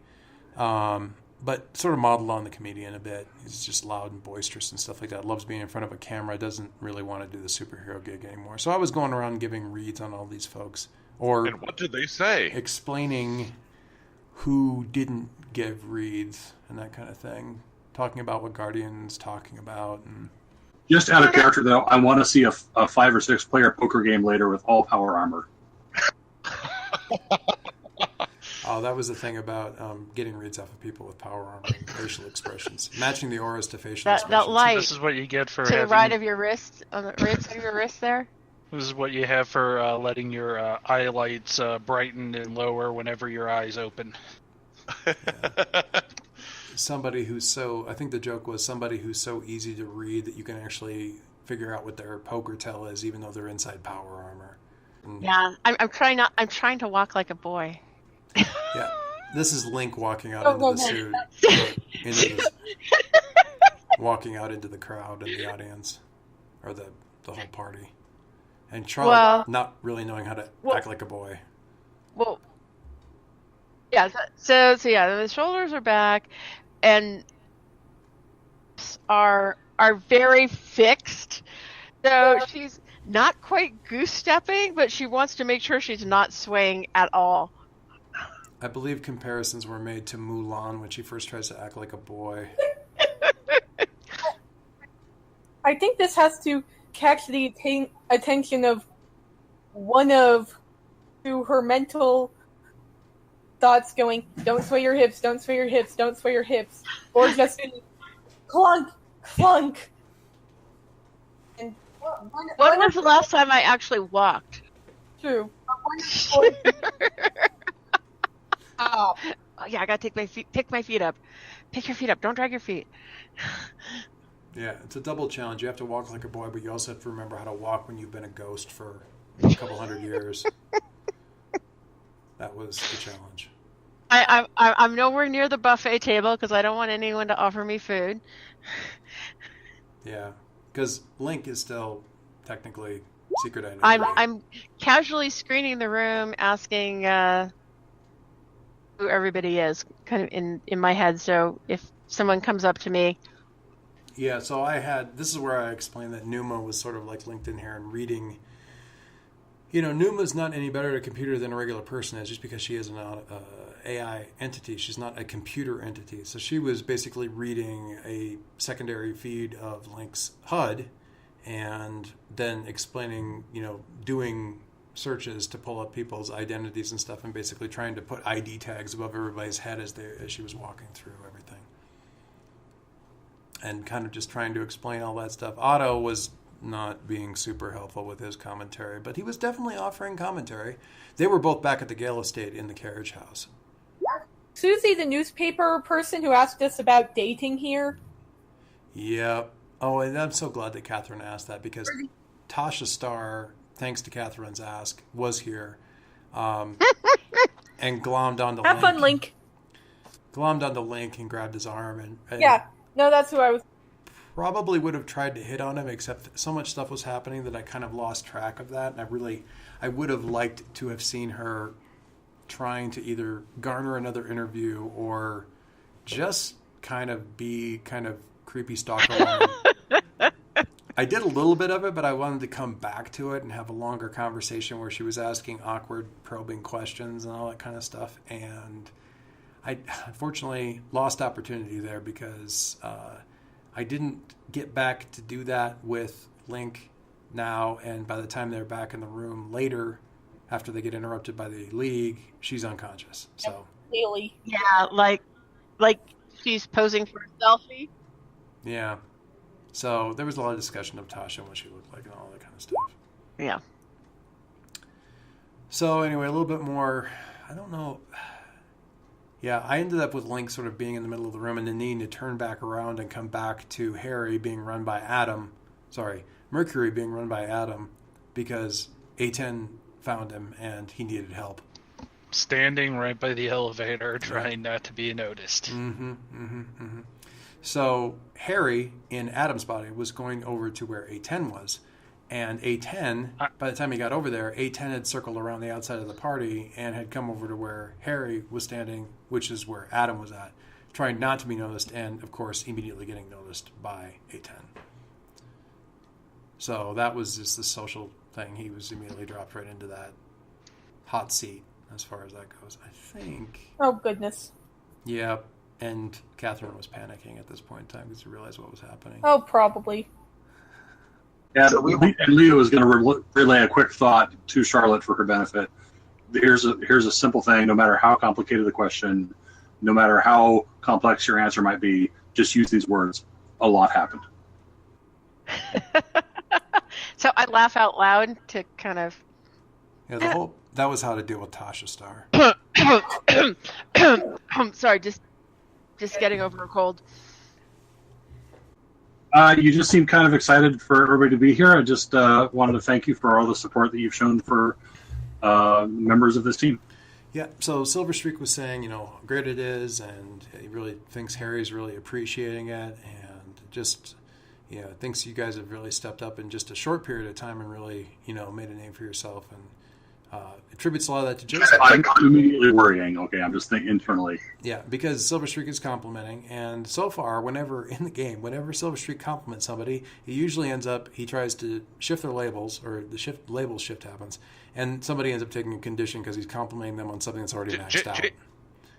but sort of modeled on the comedian a bit. He's just loud and boisterous and stuff like that. Loves being in front of a camera. Doesn't really want to do the superhero gig anymore. So I was going around giving reads on all these folks, or And what did they say? explaining who didn't give reads and that kind of thing. Talking about what Guardian's talking about and. Just out of character, though, I want to see a 5 or 6 player poker game later with all power armor. Oh, that was the thing about getting reads off of people with power armor and facial expressions, matching the auras to facial That expressions. light This is what you get for to the having. right of your wrist, on the right side of your wrist there. This is what you have for letting your eye lights brighten and lower whenever your eyes open. Somebody who's so, I think the joke was somebody who's so easy to read that you can actually figure out what their poker tell is, even though they're inside power armor. And, Yeah, I'm trying to walk like a boy. yeah. This is Link walking out Oh, into the no, suit, walking out into the crowd and the audience, or the whole party, and Charlotte not really knowing how to act like a boy. Well, yeah. So yeah, the shoulders are back, and are very fixed. So she's not quite goose stepping, but she wants to make sure she's not swaying at all. I believe comparisons were made to Mulan when she first tries to act like a boy. I think this has to catch the attention of one of her mental thoughts going, don't sway your hips, don't sway your hips, don't sway your hips. Or just clunk, clunk. And When was the last time I actually walked? True. Oh yeah, I gotta pick my feet up. Pick your feet up. Don't drag your feet. Yeah, it's a double challenge. You have to walk like a boy, but you also have to remember how to walk when you've been a ghost for a couple hundred years. That was the challenge. I'm nowhere near the buffet table because I don't want anyone to offer me food. Yeah, because Link is still technically secret identity. I'm casually screening the room, asking who everybody is, kind of in my head. So if someone comes up to me, Yeah, so this is where I explained that Numa was sort of like linked in here and reading. You know, Numa's not any better at a computer than a regular person is just because she is an AI entity. She's not a computer entity. So she was basically reading a secondary feed of Link's HUD and then explaining, doing searches to pull up people's identities and stuff and basically trying to put ID tags above everybody's head as she was walking through everything. And kind of just trying to explain all that stuff. Otto was not being super helpful with his commentary, but he was definitely offering commentary. They were both back at the Gale estate in the carriage house. Susie, the newspaper person who asked us about dating here. Yep. Oh, and I'm so glad that Catherine asked that because Tasha Starr, thanks to Catherine's ask, was here and glommed onto Link. Have fun, Link. Glommed onto Link and grabbed his arm. And Yeah. No, that's who I was. probably would have tried to hit on him, except so much stuff was happening that I kind of lost track of that. And I would have liked to have seen her trying to either garner another interview or just kind of be kind of creepy stalker woman. I did a little bit of it, but I wanted to come back to it and have a longer conversation where she was asking awkward, probing questions and all that kind of stuff. And I unfortunately lost opportunity there because I didn't get back to do that with Link now. And by the time they're back in the room later, after they get interrupted by the League, she's unconscious. So Really. Yeah, like she's posing for a selfie. yeah. So there was a lot of discussion of Tasha and what she looked like and all that kind of stuff. Yeah. So anyway, a little bit more, I don't know. Yeah, I ended up with Link sort of being in the middle of the room and then needing to turn back around and come back to Harry being run by Mercury being run by Adam because A10 found him and he needed help. Standing right by the elevator, trying not to be noticed. So Harry, in Adam's body, was going over to where A10 was. And A10, by the time he got over there, A10 had circled around the outside of the party and had come over to where Harry was standing, which is where Adam was at, trying not to be noticed and, of course, immediately getting noticed by A10. So that was just the social thing. He was immediately dropped right into that hot seat as far as that goes, I think. Oh, goodness. Yeah, and Catherine was panicking at this point in time because she realized what was happening. Oh, probably. Yeah, and Leo is going to relay a quick thought to Charlotte for her benefit. Here's a simple thing. No matter how complicated the question, no matter how complex your answer might be, just use these words. A lot happened. So I laugh out loud to kind of. Yeah, that was how to deal with Tasha Star. Sorry, just getting over a cold. You just seem kind of excited for everybody to be here. I just wanted to thank you for all the support that you've shown for members of this team. Yeah, so Silver Streak was saying, how great it is, and he really thinks Harry's really appreciating it, and just, thinks you guys have really stepped up in just a short period of time and really, made a name for yourself, and attributes a lot of that to Jason. I'm immediately worrying. Okay, I'm just thinking internally. Yeah, because Silver Streak is complimenting, and so far, whenever Silver Streak compliments somebody, he usually ends up, he tries to shift their labels, or the label shift happens, and somebody ends up taking a condition because he's complimenting them on something that's already maxed out.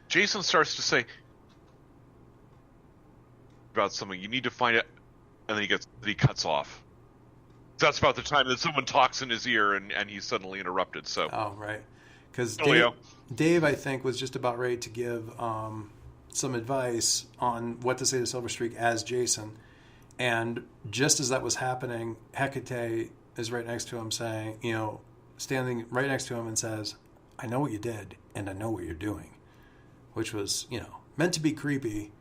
Jason starts to say about something, you need to find it, and then he cuts off. That's about the time that someone talks in his ear and he's suddenly interrupted. So. Oh, right. Because Leo. Dave, I think, was just about ready to give some advice on what to say to Silver Streak as Jason. And just as that was happening, Hecate is right next to him saying, standing right next to him and says, I know what you did and I know what you're doing. Which was, meant to be creepy.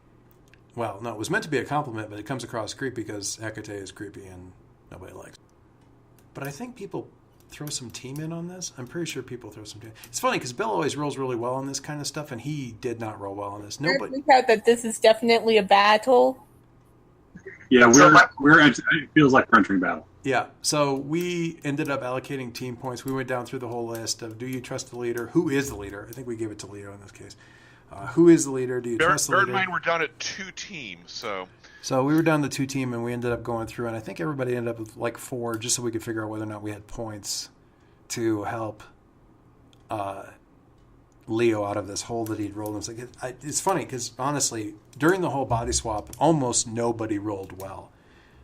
Well, no, it was meant to be a compliment, but it comes across creepy because Hecate is creepy and nobody likes it. But I think people throw some team in on this. I'm pretty sure people throw some team. It's funny because Bill always rolls really well on this kind of stuff, and he did not roll well on this. Nobody. Point out that this is definitely a battle. Yeah, it feels like we're entering battle. Yeah, so we ended up allocating team points. We went down through the whole list of, do you trust the leader? Who is the leader? I think we gave it to Leo in this case. Who is the leader? Do you trust the leader? Bear in mind, we're down at 2 teams, so... So we were down to 2 team, and we ended up going through, and I think everybody ended up with like 4, just so we could figure out whether or not we had points to help Leo out of this hole that he'd rolled. It's funny because honestly, during the whole body swap, almost nobody rolled well.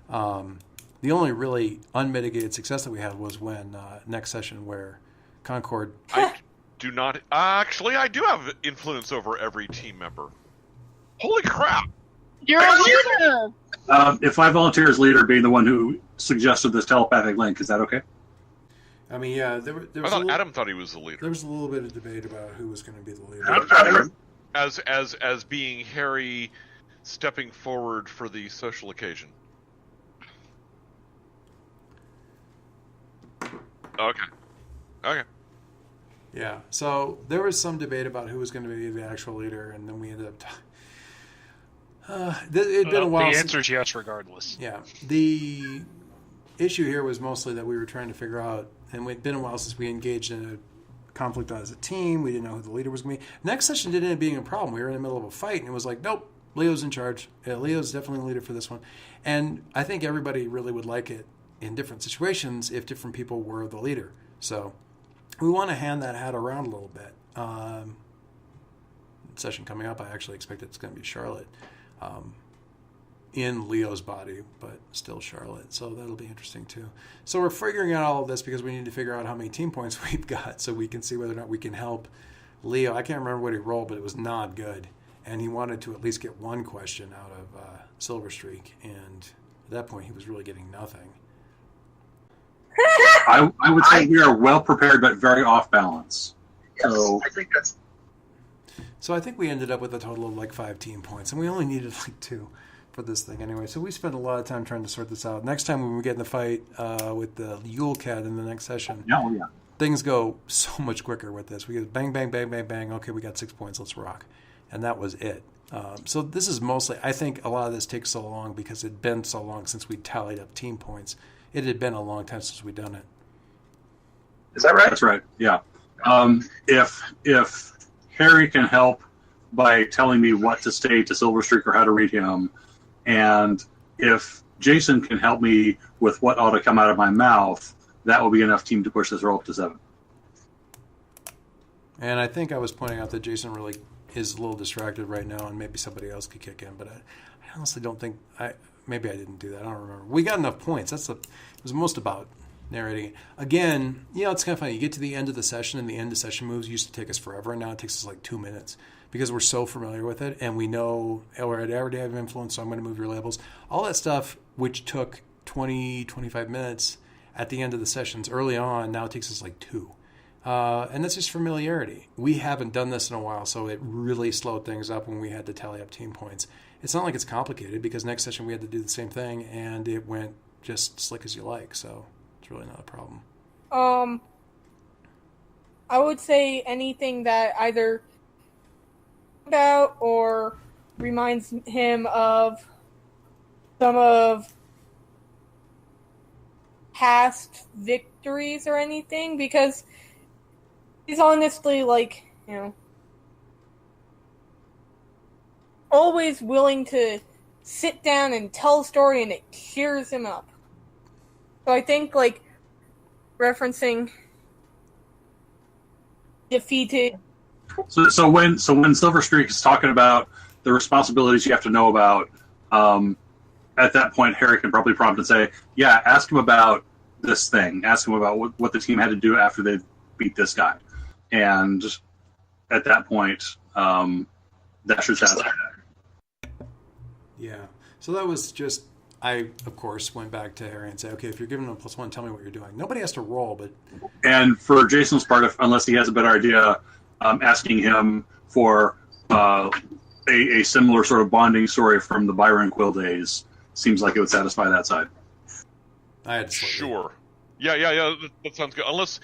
The only really unmitigated success that we had was when next session where Concord. I do not actually. I do have influence over every team member. Holy crap! You're a leader! If I volunteer as leader, being the one who suggested this telepathic link, is that okay? I mean, yeah, there was Adam thought he was the leader. There was a little bit of debate about who was going to be the leader. As being Harry stepping forward for the social occasion. Okay. Yeah, so there was some debate about who was going to be the actual leader, and then we ended up... It'd been a while. The answer is yes, regardless. Yeah. The issue here was mostly that we were trying to figure out, and it'd been a while since we engaged in a conflict as a team. We didn't know who the leader was going to be. Next session didn't end up being a problem. We were in the middle of a fight, and it was like, nope, Leo's in charge. Leo's definitely the leader for this one. And I think everybody really would like it in different situations if different people were the leader. So we want to hand that hat around a little bit. Session coming up, I actually expect it's going to be Charlotte in Leo's body, but still Charlotte. So that'll be interesting too. So we're figuring out all of this because we need to figure out how many team points we've got so we can see whether or not we can help Leo. I can't remember what he rolled, but it was not good. And he wanted to at least get one question out of Silver Streak. And at that point, he was really getting nothing. I would say we are well prepared, but very off balance. Yes, So I think that's. So I think we ended up with a total of like 5 team points, and we only needed like 2 for this thing anyway. So we spent a lot of time trying to sort this out. Next time when we get in the fight with the Yule Cat in the next session, things go so much quicker with this. We get bang, bang, bang, bang, bang. Okay, we got 6 points. Let's rock. And that was it. So this is mostly, I think a lot of this takes so long because it had been so long since we tallied up team points. It had been a long time since we'd done it. Is that right? that's right. Yeah. If Harry can help by telling me what to say to Silver Streak or how to read him, and if Jason can help me with what ought to come out of my mouth, that will be enough team to push this roll up to 7. And I think I was pointing out that Jason really is a little distracted right now, and maybe somebody else could kick in. But I honestly don't think maybe I didn't do that. I don't remember. We got enough points. It was most about narrating it. Again, it's kind of funny. You get to the end of the session, and the end of session moves used to take us forever, and now it takes us like 2 minutes because we're so familiar with it, and we know we're at every day of influence, so I'm going to move your labels. All that stuff, which took 20, 25 minutes at the end of the sessions early on, now it takes us like 2. And that's just familiarity. We haven't done this in a while, so it really slowed things up when we had to tally up team points. It's not like it's complicated because next session we had to do the same thing, and it went just slick as you like, so it's really not a problem. I would say anything that either about or reminds him of some of past victories or anything, because he's honestly always willing to sit down and tell a story, and it cheers him up. So I think referencing defeated. So when Silver Streak is talking about the responsibilities you have to know about, at that point Harry can probably prompt and say, "Yeah, ask him about this thing. Ask him about what the team had to do after they beat this guy." And at that point, that should satisfy. Yeah. So that was just. I, of course, went back to Harry and said, okay, if you're giving him a +1, tell me what you're doing. Nobody has to roll, but... And for Jason's part, unless he has a better idea, asking him for a similar sort of bonding story from the Byron Quill days seems like it would satisfy that side. I had to Sure. Yeah, that sounds good. Unless,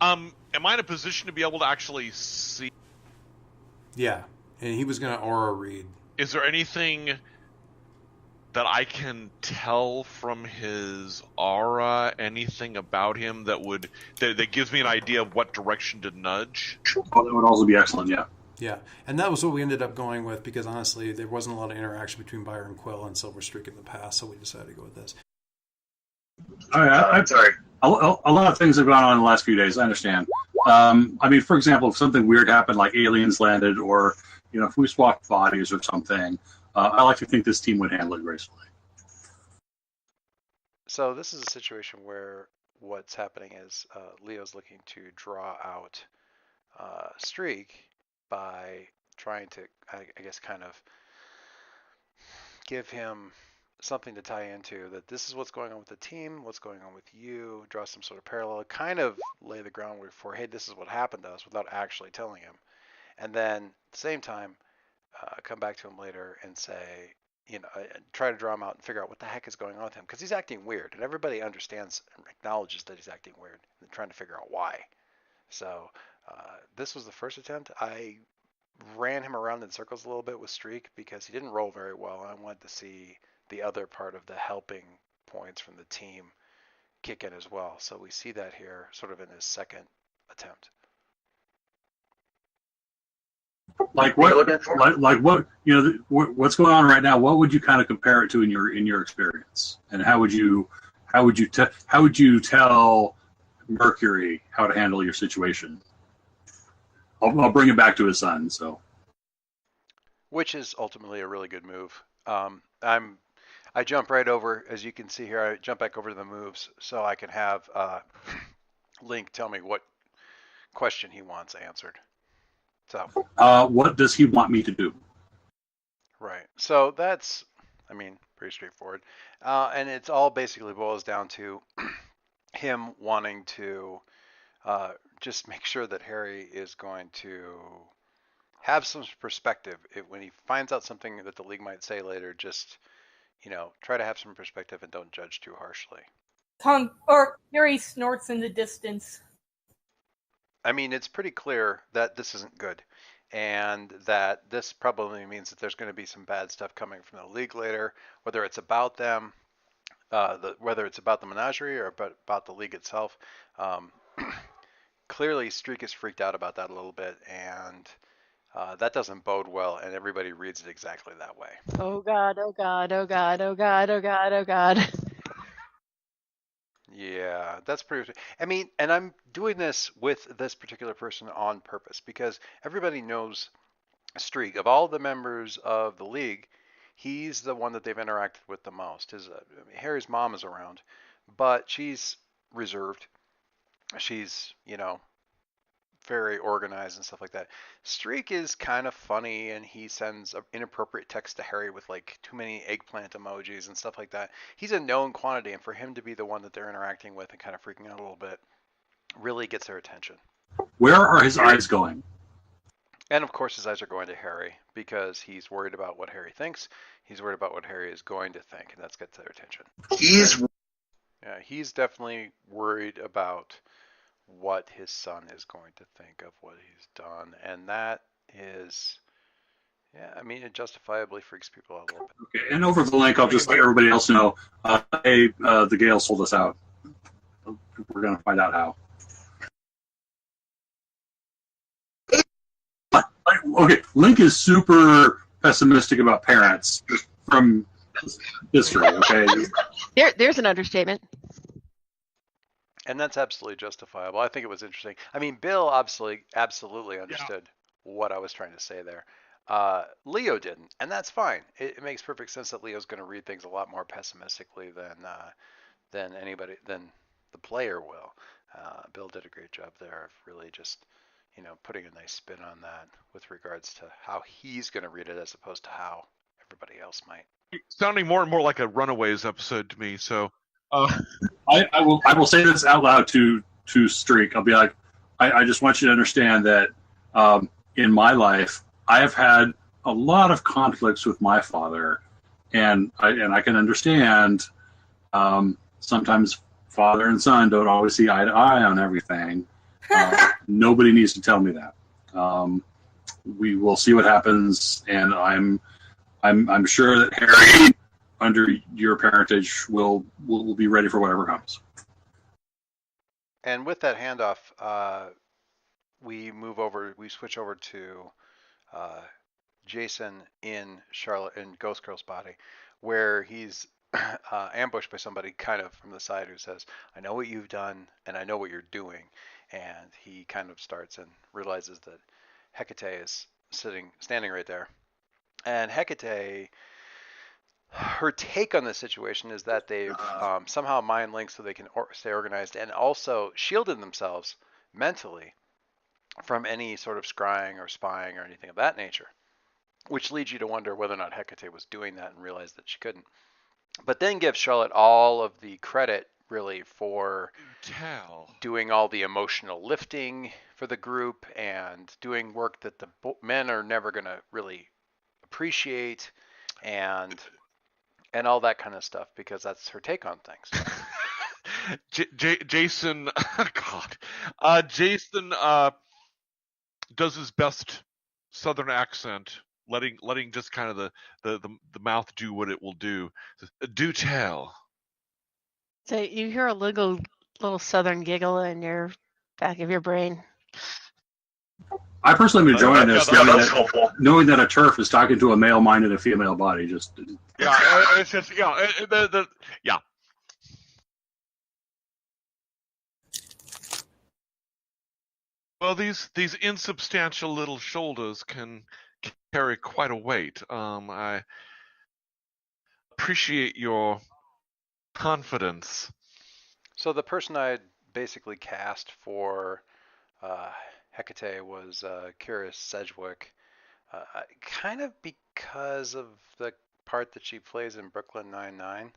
am I in a position to be able to actually see? Yeah, and he was going to aura read. Is there anything that I can tell from his aura, anything about him that gives me an idea of what direction to nudge? Well, that would also be excellent, yeah. Yeah, and that was what we ended up going with because honestly, there wasn't a lot of interaction between Byron Quill and Silver Streak in the past, so we decided to go with this. I'm sorry. A lot of things have gone on in the last few days, I understand. For example, if something weird happened, like aliens landed, or if we swapped bodies or something, I like to think this team would handle it gracefully. So this is a situation where what's happening is Leo's looking to draw out Streak by trying to, I guess, kind of give him something to tie into that this is what's going on with the team, what's going on with you, draw some sort of parallel, kind of lay the groundwork for, hey, this is what happened to us without actually telling him. And then at the same time, come back to him later and say, try to draw him out and figure out what the heck is going on with him, because he's acting weird, and everybody understands and acknowledges that he's acting weird, and trying to figure out why. So this was the first attempt. I ran him around in circles a little bit with Streak because he didn't roll very well, and I wanted to see the other part of the helping points from the team kick in as well. So we see that here, sort of in his second attempt. Like what? Like what? What's going on right now? What would you kind of compare it to in your experience? And how would you tell Mercury how to handle your situation? I'll bring it back to his son. So, which is ultimately a really good move. I jump right over, as you can see here. I jump back over to the moves so I can have Link tell me what question he wants answered. So, what does he want me to do? Right. So that's, pretty straightforward. And it's all basically boils down to him wanting to just make sure that Harry is going to have some perspective. When he finds out something that the league might say later, just, try to have some perspective and don't judge too harshly. Or Harry snorts in the distance. It's pretty clear that this isn't good, and that this probably means that there's going to be some bad stuff coming from the league later, whether it's about them, whether it's about the menagerie or about the league itself. Clearly, Streak is freaked out about that a little bit, and that doesn't bode well, and everybody reads it exactly that way. Oh God, oh God, oh God, oh God, oh God, oh God. Yeah, that's pretty. And I'm doing this with this particular person on purpose because everybody knows Streak. Of all the members of the league, he's the one that they've interacted with the most. Harry's mom is around, but she's reserved. She's, very organized and stuff like that. Streak is kind of funny, and he sends an inappropriate text to Harry with like too many eggplant emojis and stuff like that. He's a known quantity, and for him to be the one that they're interacting with and kind of freaking out a little bit really gets their attention. Where are his eyes going? And of course his eyes are going to Harry because he's worried about what Harry thinks. He's worried about what Harry is going to think, and that's gets their attention. He's definitely worried about what his son is going to think of what he's done, and that is, it justifiably freaks people out a little bit. Okay, and over the link, I'll just let everybody else know. The Gale sold us out. We're going to find out how. Okay, Link is super pessimistic about parents from history. Okay, There's an understatement. And that's absolutely justifiable. I think it was interesting. Bill absolutely understood what I was trying to say there. Leo didn't, and that's fine. It makes perfect sense that Leo's going to read things a lot more pessimistically than the player will. Bill did a great job there of really just, putting a nice spin on that with regards to how he's going to read it as opposed to how everybody else might. Sounding more and more like a Runaways episode to me. So. I will say this out loud to Streak. I'll be like, I just want you to understand that in my life, I have had a lot of conflicts with my father, and I can understand sometimes father and son don't always see eye to eye on everything. Nobody needs to tell me that. We will see what happens, and I'm sure that Harry, under your parentage, will be ready for whatever comes. And with that handoff, we switch over to Jason in Ghost Girl's body, where he's ambushed by somebody kind of from the side who says, "I know what you've done, and I know what you're doing." And he kind of starts and realizes that Hecate is standing right there. And Hecate, her take on the situation is that they've somehow mind linked so they can stay organized, and also shielded themselves mentally from any sort of scrying or spying or anything of that nature, which leads you to wonder whether or not Hecate was doing that and realized that she couldn't. But then gives Charlotte all of the credit, really, for doing all the emotional lifting for the group and doing work that the men are never going to really appreciate, and all that kind of stuff, because that's her take on things. Jason, Jason does his best southern accent, letting just kind of the mouth do what it will do. Do tell. So you hear a little southern giggle in your back of your brain. I personally am enjoying this, Yeah, that's helpful. knowing that a turf is talking to a male mind and a female body. Just Yeah, it's just yeah. Well, these insubstantial little shoulders can carry quite a weight. I appreciate your confidence. So the person I basically cast for Hecate was Kira Sedgwick, kind of because of the part that she plays in Brooklyn Nine-Nine.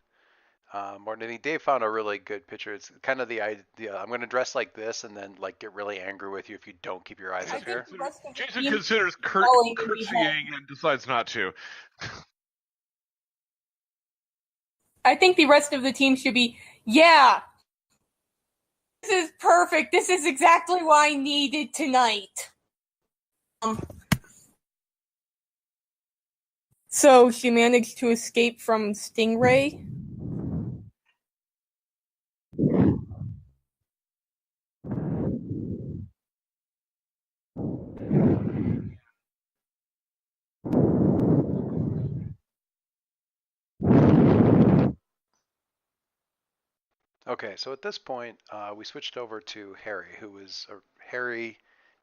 More than anything, Dave found a really good picture. It's kind of the idea. I'm going to dress like this and then like get really angry with you if you don't keep your eyes I up think here. the rest of the Jason team considers falling in curtsying and decides not to. I think the rest of the team should be, yeah, this is perfect. This is exactly what I needed tonight. So she managed to escape from Stingray. Okay, so at this point, we switched over to Harry, who was Harry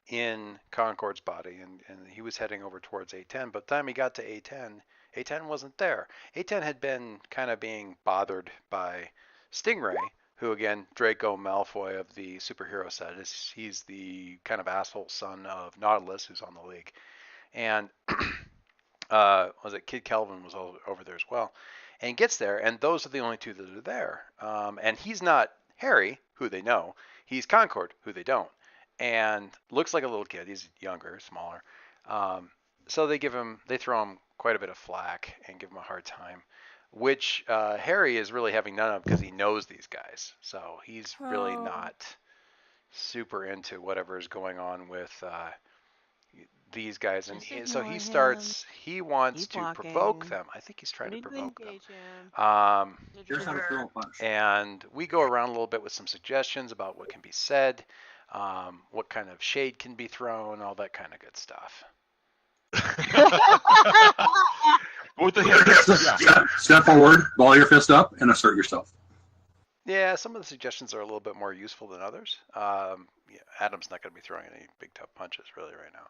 in Concord's body, and he was heading over towards A10. But the time he got to A10, A10 wasn't there. A10 had been kind of being bothered by Stingray, who again, Draco Malfoy of the superhero set, he's the kind of asshole son of Nautilus, who's on the league, and was it Kid Kelvin was over there as well, and gets there, and those are the only two that are there. And he's not Harry, who they know. He's Concord, who they don't, and looks like a little kid. He's younger, smaller. So they throw him quite a bit of flack and give him a hard time, which Harry is really having none of because he knows these guys. So he's really not super into whatever is going on with these guys, and so he wants Keep to walking. provoke them. I think he's trying to provoke them. Engage him. here's how to throw a punch. And we go around a little bit with some suggestions about what can be said, what kind of shade can be thrown, all that kind of good stuff. With the Step forward, ball your fist up, and assert yourself. Yeah, some of the suggestions are a little bit more useful than others. Adam's not going to be throwing any big tough punches really right now.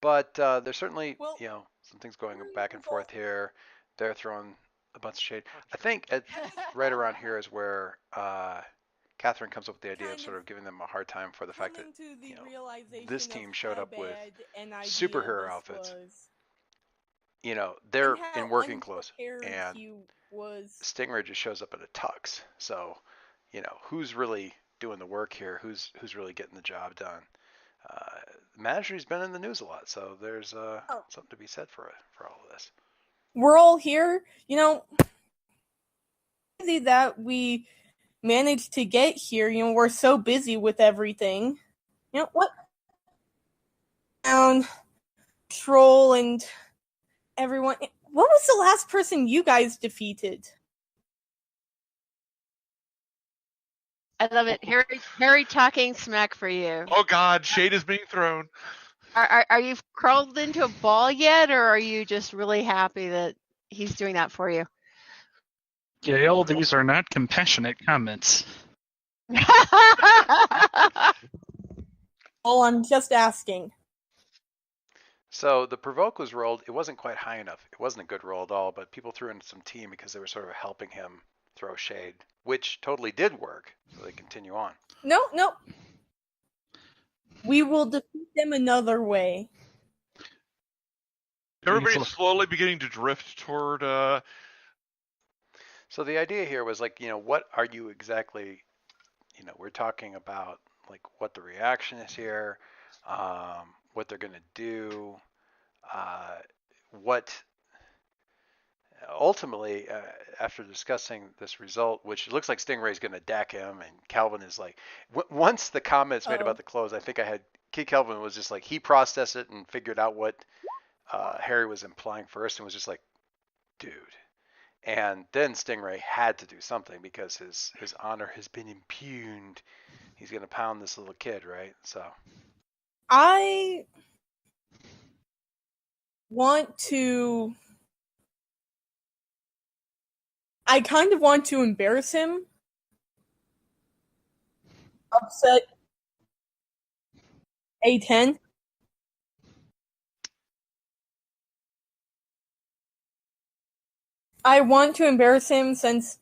But there's certainly, some things going back and forth here. They're throwing a bunch of shade. I think right around here is where Catherine comes up with the idea of sort of giving them a hard time for the fact that this team showed up with superhero outfits. They're in working clothes, and Stingray just shows up in a tux. So, who's really doing the work here? Who's really getting the job done? Manager's been in the news a lot, so there's something to be said for all of this. We're all here, that we managed to get here. We're so busy with everything. What? Troll and everyone. What was the last person you guys defeated? I love it. Harry talking smack for you. Oh God, shade is being thrown. Are you crawled into a ball yet, or are you just really happy that he's doing that for you? Gail, these are not compassionate comments. Oh, I'm just asking. So the provoke was rolled. It wasn't quite high enough. It wasn't a good roll at all, but people threw in some team because they were sort of helping him throw shade, which totally did work. So they continue on. No. We will defeat them another way. Everybody's slowly beginning to drift toward. So the idea here was what are you exactly? We're talking about what the reaction is here, what they're going to do, what ultimately, after discussing this result, which looks like Stingray's going to deck him, and Calvin is like, once the comments made about the clothes, I think I had Kid Calvin was just like he processed it and figured out what Harry was implying first, and was just like, dude. And then Stingray had to do something because his honor has been impugned. He's going to pound this little kid, right? So I want to. I kind of want to embarrass him. Upset A10. I want to embarrass him since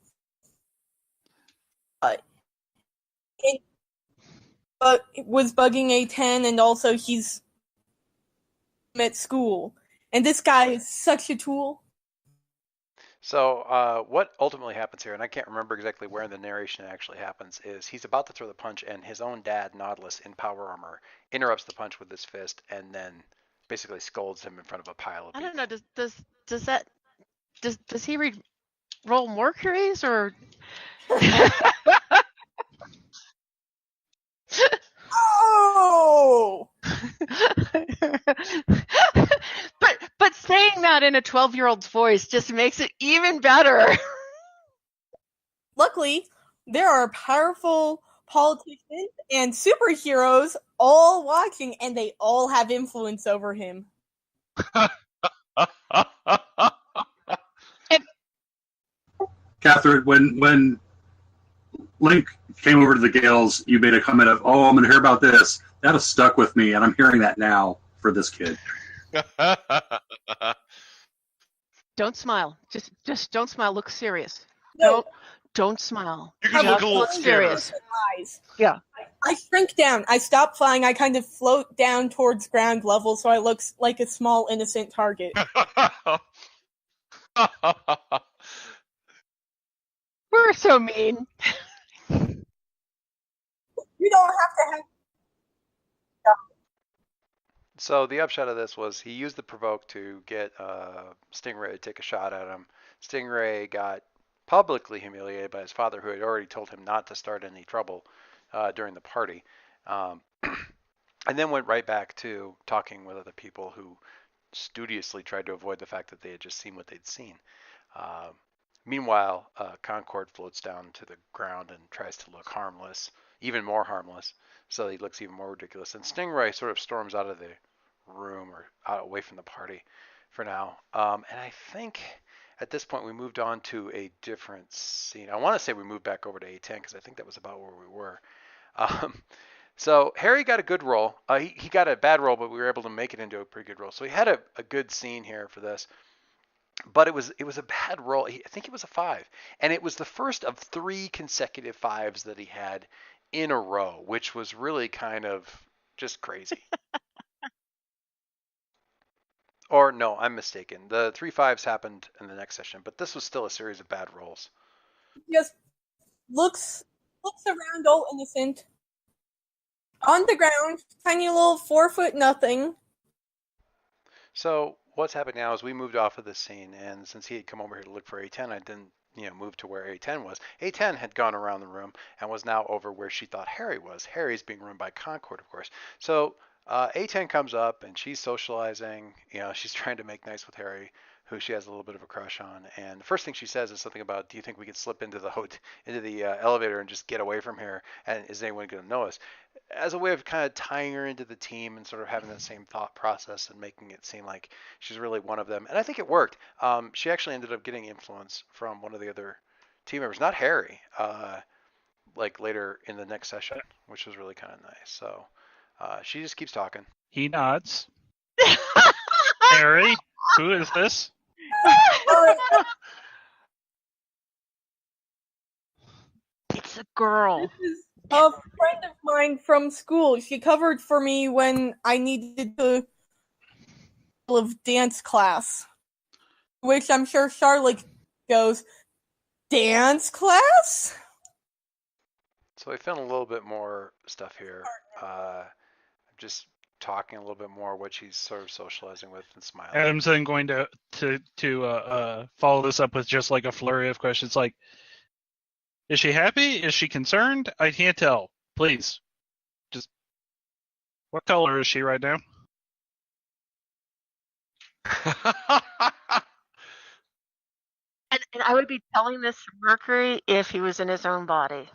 it was bugging A10, and also he's at school. And this guy is such a tool. So what ultimately happens here, and I can't remember exactly where in the narration it actually happens, is he's about to throw the punch, and his own dad, Nautilus, in power armor, interrupts the punch with his fist, and then basically scolds him in front of a pile of I people. don't know. Does he roll more queries or? Oh! but saying that in a 12-year-old's voice just makes it even better. Luckily, there are powerful politicians and superheroes all watching, and they all have influence over him. Catherine, when Link came over to the Gales, you made a comment of, "Oh, I'm going to hear about this." That has stuck with me, and I'm hearing that now for this kid. Don't smile. Just don't smile. Look serious. No, Don't smile. You can Just look a little look scared. serious. eyes. Yeah. I shrink down. I stop flying. I kind of float down towards ground level, so I look like a small innocent target. We're so mean. You don't have to have. So the upshot of this was he used the provoke to get Stingray to take a shot at him. Stingray got publicly humiliated by his father, who had already told him not to start any trouble during the party, and then went right back to talking with other people who studiously tried to avoid the fact that they had just seen what they'd seen. Meanwhile, Concord floats down to the ground and tries to look harmless, even more harmless, so he looks even more ridiculous. And Stingray sort of storms out of the room or away from the party for now. And I think at this point we moved on to a different scene. I want to say we moved back over to A10 because I think that was about where we were. So Harry got a good roll. He got a bad roll, but we were able to make it into a pretty good roll. So he had a good scene here for this. But it was a bad roll. I think it was a 5. And it was the first of 3 consecutive 5s that he had in a row, which was really kind of just crazy. Or no, I'm mistaken. The 3 5s happened in the next session, but this was still a series of bad rolls. Just looks around all innocent. On the ground, tiny little 4-foot nothing. So what's happened now is we moved off of this scene, and since he had come over here to look for A10, I didn't move to where A10 was. A10 had gone around the room and was now over where she thought Harry was. Harry's being run by Concord, of course. So A10 comes up and she's socializing. She's trying to make nice with Harry, who she has a little bit of a crush on. And the first thing she says is something about, "Do you think we could slip into the elevator and just get away from here? And is anyone going to know us?" As a way of kind of tying her into the team and sort of having that same thought process and making it seem like she's really one of them. And I think it worked. She actually ended up getting influence from one of the other team members, not Harry, like later in the next session, which was really kind of nice. So she just keeps talking. He nods. Harry, who is this? It's a girl. This is a friend of mine from school. She covered for me when I needed to of dance class. Which I'm sure Charlotte goes, "Dance class?" So I found a little bit more stuff here. Just talking a little bit more, what she's sort of socializing with and smiling. Adam's then going to follow this up with just like a flurry of questions, like, is she happy? Is she concerned? I can't tell. Please, just what color is she right now? And I would be telling this to Mercury if he was in his own body.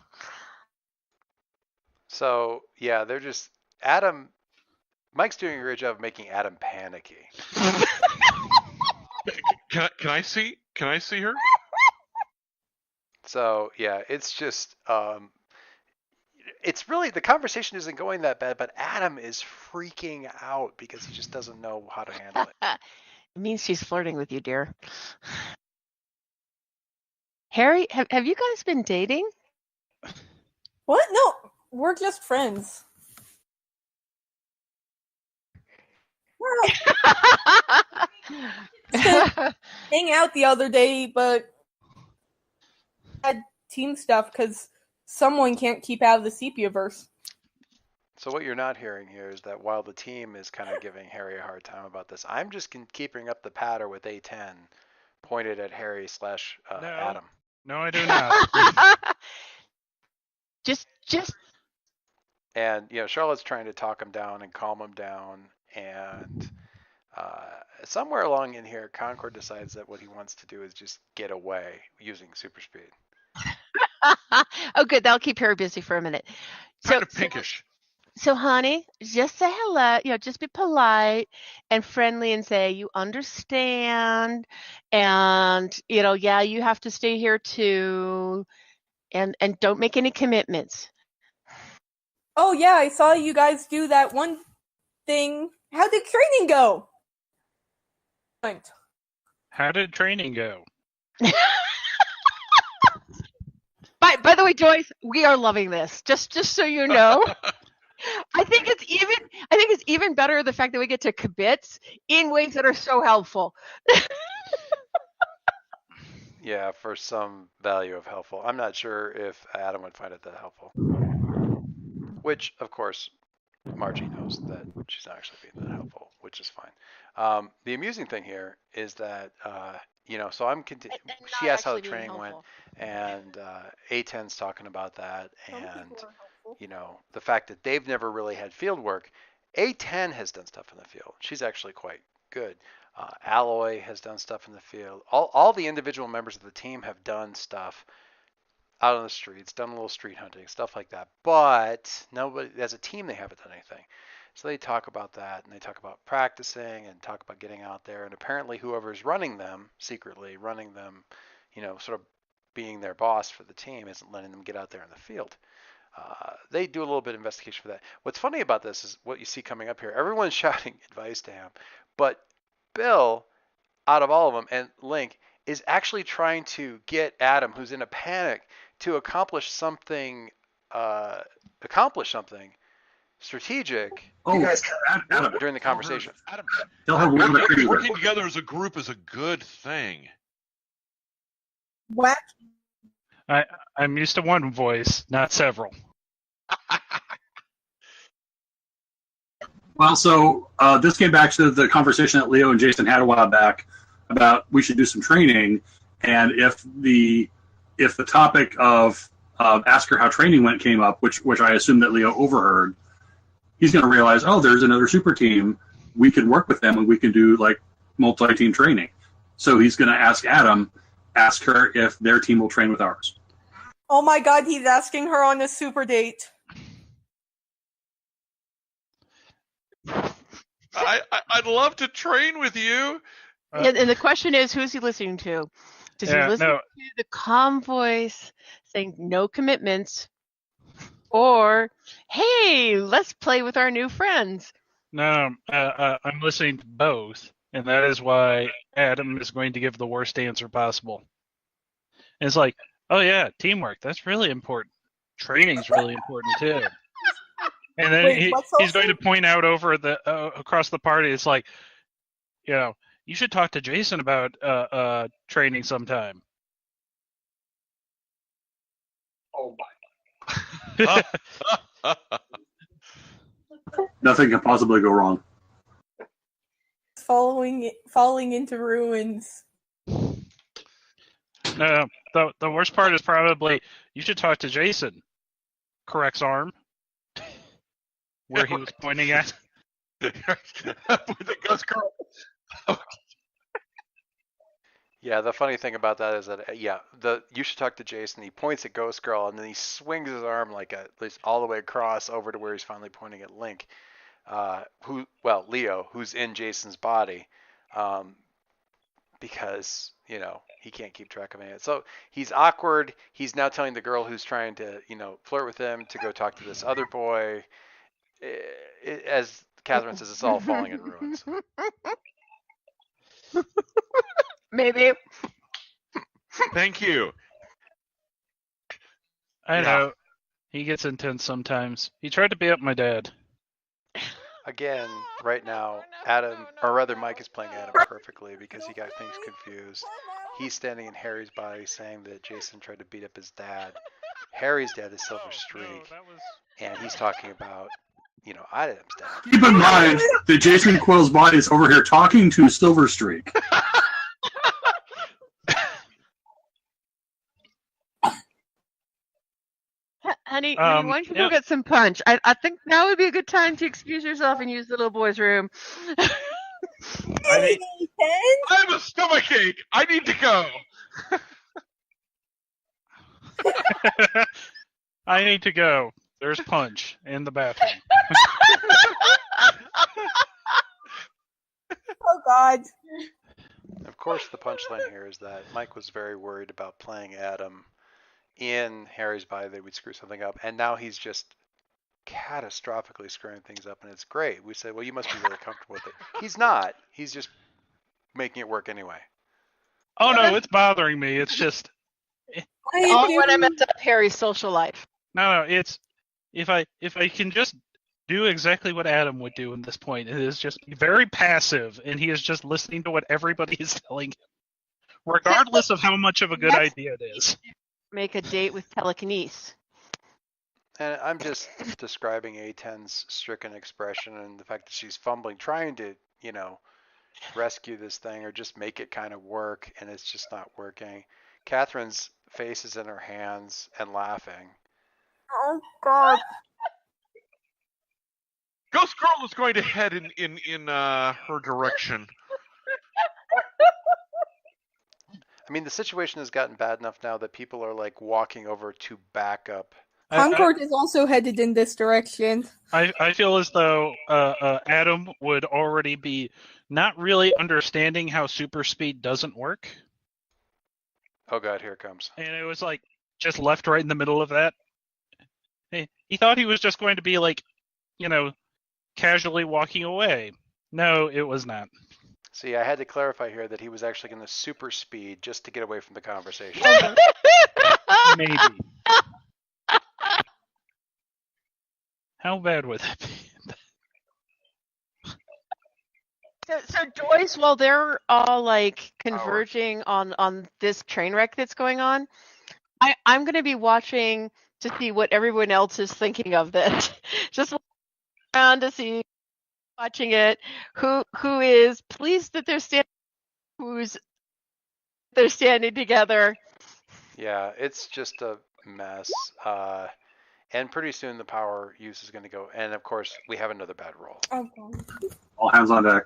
So yeah, they're just Adam. Mike's doing a great job of making Adam panicky. Can I see her? So yeah, it's just it's really, the conversation isn't going that bad, but Adam is freaking out because he just doesn't know how to handle it. It means she's flirting with you, dear. Harry, have you guys been dating? What? No, we're just friends. Hang out the other day, but had team stuff because someone can't keep out of the Sepia-verse. So what you're not hearing here is that while the team is kind of giving Harry a hard time about this, I'm just keeping up the patter with A10 pointed at Harry / Adam. No, I do not. just And Charlotte's trying to talk him down and calm him down, and somewhere along in here, Concord decides that what he wants to do is just get away using super speed. Oh, good. That'll keep Harry busy for a minute. Kind of pinkish. So, honey, just say hello. Just be polite and friendly and say you understand. And, yeah, you have to stay here too. And don't make any commitments. Oh, yeah, I saw you guys do that one thing. How did training go? How did training go? By the way, Joyce, we are loving this. Just so you know. I think it's even better the fact that we get to kibitz in ways that are so helpful. Yeah, for some value of helpful. I'm not sure if Adam would find it that helpful. Which, of course, Margie knows that she's not actually being that helpful, which is fine. The amusing thing here is that, so I'm she asked how the training went, and A10's talking about that, and, the fact that they've never really had field work. A10 has done stuff in the field. She's actually quite good. Alloy has done stuff in the field. All the individual members of the team have done stuff out on the streets, done a little street hunting, stuff like that. But nobody, as a team, they haven't done anything. So they talk about that, and they talk about practicing and talk about getting out there. And apparently whoever's running them, secretly running them, sort of being their boss for the team, isn't letting them get out there in the field. They do a little bit of investigation for that. What's funny about this is what you see coming up here. Everyone's shouting advice to him, but Bill, out of all of them, and Link, is actually trying to get Adam, who's in a panic, to accomplish something strategic Adam, during the conversation. Adam, they'll have one of working together as a group is a good thing. What? I'm used to one voice, not several. Well, so this came back to the conversation that Leo and Jason had a while back about we should do some training, and if the topic of ask her how training went came up, which I assume that Leo overheard, he's going to realize, oh, there's another super team. We can work with them and we can do like multi-team training. So he's going to ask her if their team will train with ours. Oh my God, he's asking her on a super date. I'd love to train with you. And the question is, who's he listening to? Does he listen to the calm voice saying no commitments, or hey, let's play with our new friends? No, I'm listening to both, and that is why Adam is going to give the worst answer possible. And it's like, oh yeah, teamwork, that's really important. Training's really important too. And then he's going to point out over across the party. It's like, you should talk to Jason about training sometime. Oh my! Nothing can possibly go wrong. Falling into ruins. No, the worst part is probably you should talk to Jason. Corrects arm. Where he was pointing at. With the ghost girl. Yeah, the funny thing about that is that you should talk to Jason. He points at Ghost Girl and then he swings his arm like all the way across over to where he's finally pointing at Link, Leo, who's in Jason's body, because he can't keep track of any of it. So he's awkward. He's now telling the girl who's trying to flirt with him to go talk to this other boy. As Catherine says, it's all falling in ruins. Maybe. Thank you. I know. He gets intense sometimes. He tried to beat up my dad. Again, right now, Mike is playing Adam perfectly because he got things confused. He's standing in Harry's body saying that Jason tried to beat up his dad. Harry's dad is Silver Streak, and he's talking about, Adam's dad. Keep in mind that Jason Quill's body is over here talking to Silver Streak. Honey, why don't you go get some punch? I think now would be a good time to excuse yourself and use the little boy's room. I have a stomachache. I need to go. I need to go. There's punch in the bathroom. Oh, God. Of course, the punchline here is that Mike was very worried about playing Adam in Harry's body. They would screw something up, and now he's just catastrophically screwing things up, and it's great. We said, well, you must be really comfortable with it. He's not. He's just making it work anyway. Oh, no, it's bothering me. It's just... when I messed up Harry's social life. No, it's... If I can just do exactly what Adam would do in this point, it is just very passive, and he is just listening to what everybody is telling him, regardless of how much of a good idea it is. Make a date with telekinesis. And I'm just describing A10's stricken expression and the fact that she's fumbling, trying to, rescue this thing or just make it kind of work, and it's just not working. Catherine's face is in her hands and laughing. Oh, God. Ghost Girl is going to head in her direction. I mean, the situation has gotten bad enough now that people are like walking over to back up. Concord is also headed in this direction. I feel as though Adam would already be not really understanding how super speed doesn't work. Oh, God, here it comes. And it was like just left right in the middle of that. He thought he was just going to be like, casually walking away. No, it was not. See, I had to clarify here that he was actually going to super speed just to get away from the conversation. Maybe. How bad would that be? So Joyce, while they're all like converging on this train wreck that's going on, I'm going to be watching to see what everyone else is thinking of this. Just around to see, watching it, who is pleased that they're standing together. Yeah, it's just a mess. And pretty soon the power use is going to go. And of course, we have another bad roll. Okay. All hands on deck.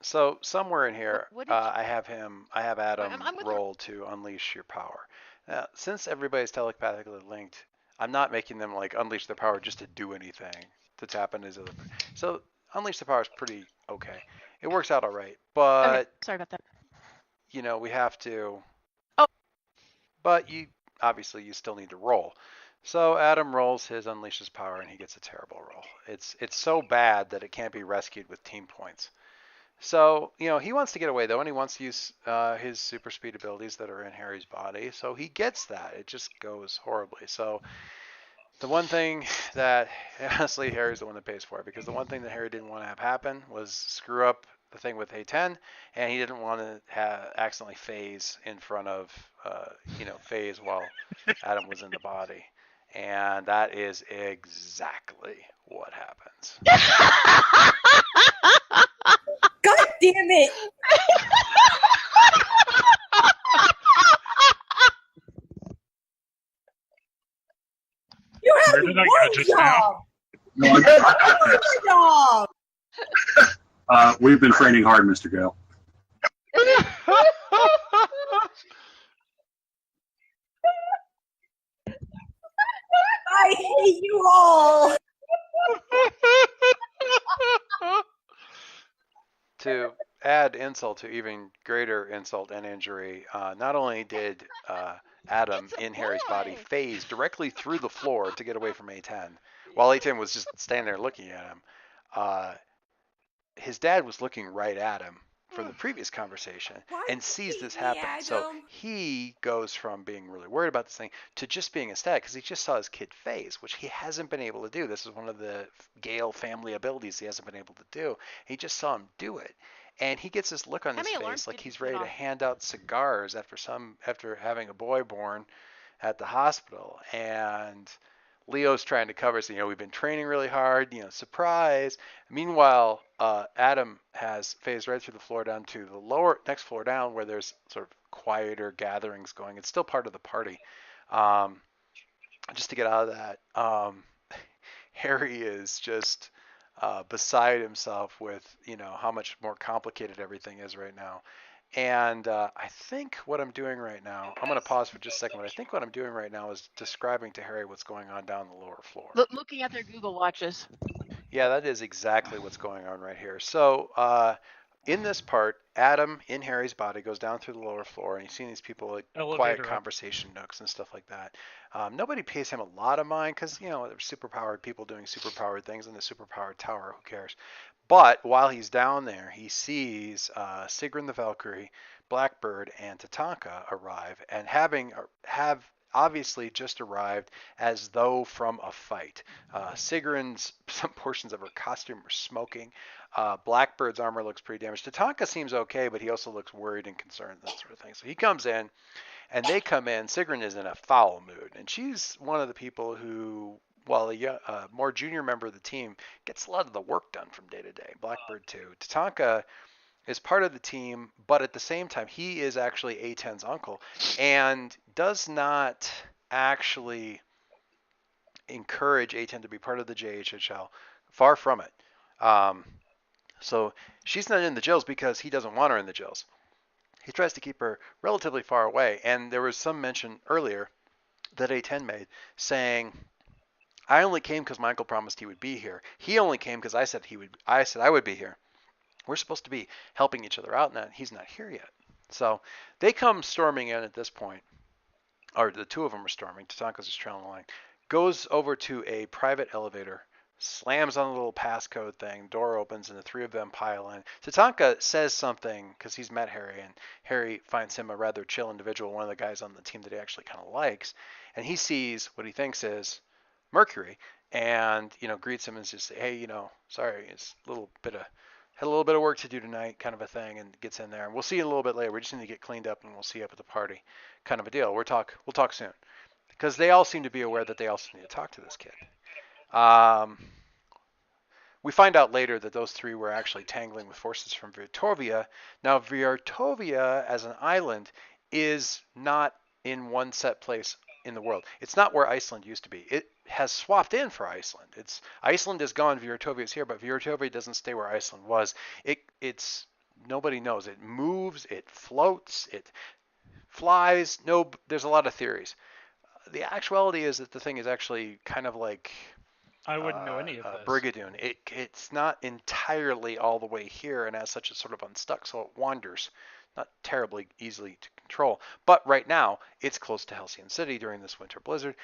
So somewhere in here, What did I have Adam I'm with roll to unleash your power. Now, since everybody's telepathically linked, I'm not making them like unleash their power just to do anything that's happened as other. So unleash the power is pretty okay. It works out all right, but Okay, sorry about that. we have to. Oh. But you still need to roll. So Adam rolls his unleashes power and he gets a terrible roll. It's so bad that it can't be rescued with team points. So, he wants to get away though, and he wants to use his super speed abilities that are in Harry's body. So he gets that. It just goes horribly. So the one thing that, honestly, Harry's the one that pays for it, because the one thing that Harry didn't want to have happen was screw up the thing with A10, and he didn't want to accidentally phase in front of, phase while Adam was in the body. And that is exactly what happens. God damn it! You had Where did I go one just now? job! No, One job! we've been training hard, Mr. Gale. I hate you all! To add insult to even greater insult and injury, not only did Adam It's a in Harry's body boy. phase directly through the floor to get away from A10, while A10 was just standing there looking at him, his dad was looking right at him from the previous conversation and sees this happen. So he goes from being really worried about this thing to just being ecstatic because he just saw his kid phase, which he hasn't been able to do. This is one of the Gale family abilities he hasn't been able to do. He just saw him do it. And he gets this look on How his many alarms face like did you he's set ready to off? hand out cigars after having a boy born at the hospital. And Leo's trying to cover, so, we've been training really hard, surprise. Meanwhile, Adam has phased right through the floor down to the next floor down where there's sort of quieter gatherings going. It's still part of the party. Just to get out of that, Harry is just beside himself with, how much more complicated everything is right now. And I think what I'm doing right now, I'm going to pause for just a second, but I think what I'm doing right now is describing to Harry what's going on down the lower floor. Looking at their Google Watches. Yeah, that is exactly what's going on right here. So in this part, Adam in Harry's body goes down through the lower floor, and you've seen these people like quiet Elevator up. conversation nooks and stuff like that. Nobody pays him a lot of mind because, there's superpowered people doing superpowered things in the superpowered tower. Who cares? But while he's down there, he sees Sigrun the Valkyrie, Blackbird, and Tatanka arrive, and have obviously just arrived as though from a fight. Sigrun's, some portions of her costume are smoking. Blackbird's armor looks pretty damaged. Tatanka seems okay, but he also looks worried and concerned, that sort of thing. So he comes in, and they come in. Sigrun is in a foul mood, and she's one of the people who, while a more junior member of the team, gets a lot of the work done from day to day. Blackbird too. Tatanka is part of the team, but at the same time, he is actually A10's uncle and does not actually encourage A10 to be part of the JHHL. Far from it. So she's not in the jails because he doesn't want her in the jails. He tries to keep her relatively far away. And there was some mention earlier that A10 made saying, I only came because my uncle promised he would be here. He only came because I said I would be here. We're supposed to be helping each other out, and he's not here yet. So they come storming in at this point, or the two of them are storming. Tatanka's just trailing along. Goes over to a private elevator, slams on the little passcode thing, door opens, and the three of them pile in. Tatanka says something because he's met Harry, and Harry finds him a rather chill individual, one of the guys on the team that he actually kind of likes, and he sees what he thinks is Mercury, and greets him and just say, hey, sorry, it's had a little bit of work to do tonight, kind of a thing, and gets in there. And we'll see you a little bit later. We just need to get cleaned up, and we'll see you up at the party, kind of a deal. We'll talk soon, because they all seem to be aware that they also need to talk to this kid. We find out later that those three were actually tangling with forces from Virtovia. Now, Virtovia as an island is not in one set place in the world. It's not where Iceland used to be. It has swapped in for Iceland. Iceland is gone, Virtovia is here, but Virtovia doesn't stay where Iceland was. It's nobody knows. It moves, it floats, it flies. No, there's a lot of theories. The actuality is that the thing is actually kind of like I wouldn't know any of this. Brigadoon. It's not entirely all the way here, and as such, it's sort of unstuck, so it wanders. Not terribly easily to control. But right now, it's close to Halcyon City during this winter blizzard.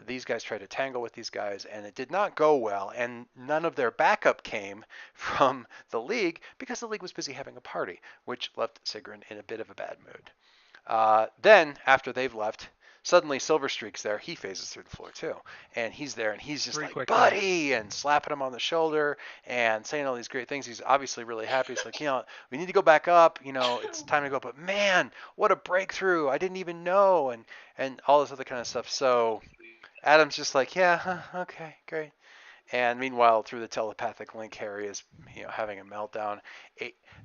These guys tried to tangle with these guys, and it did not go well, and none of their backup came from the League because the League was busy having a party, which left Sigrun in a bit of a bad mood. Then, after they've left, suddenly Silverstreak's there. He phases through the floor too, and he's there, and he's just like, buddy, and slapping him on the shoulder and saying all these great things. He's obviously really happy. He's like, we need to go back up. It's time to go. But man, what a breakthrough! I didn't even know, and all this other kind of stuff. So Adam's just like, yeah, huh, okay, great. And meanwhile, through the telepathic link, Harry is having a meltdown.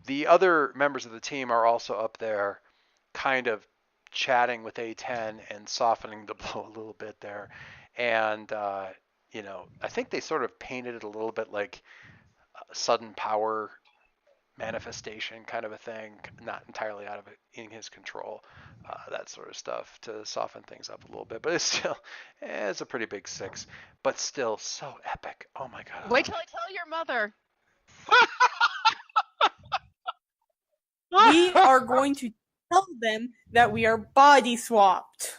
The other members of the team are also up there, kind of chatting with A10 and softening the blow a little bit there. And I think they sort of painted it a little bit like a sudden power manifestation kind of a thing, not entirely out of it in his control, that sort of stuff to soften things up a little bit. But it's still, it's a pretty big 6, but still so epic. Oh my god! Wait till I tell your mother. We are going to tell them that we are body swapped.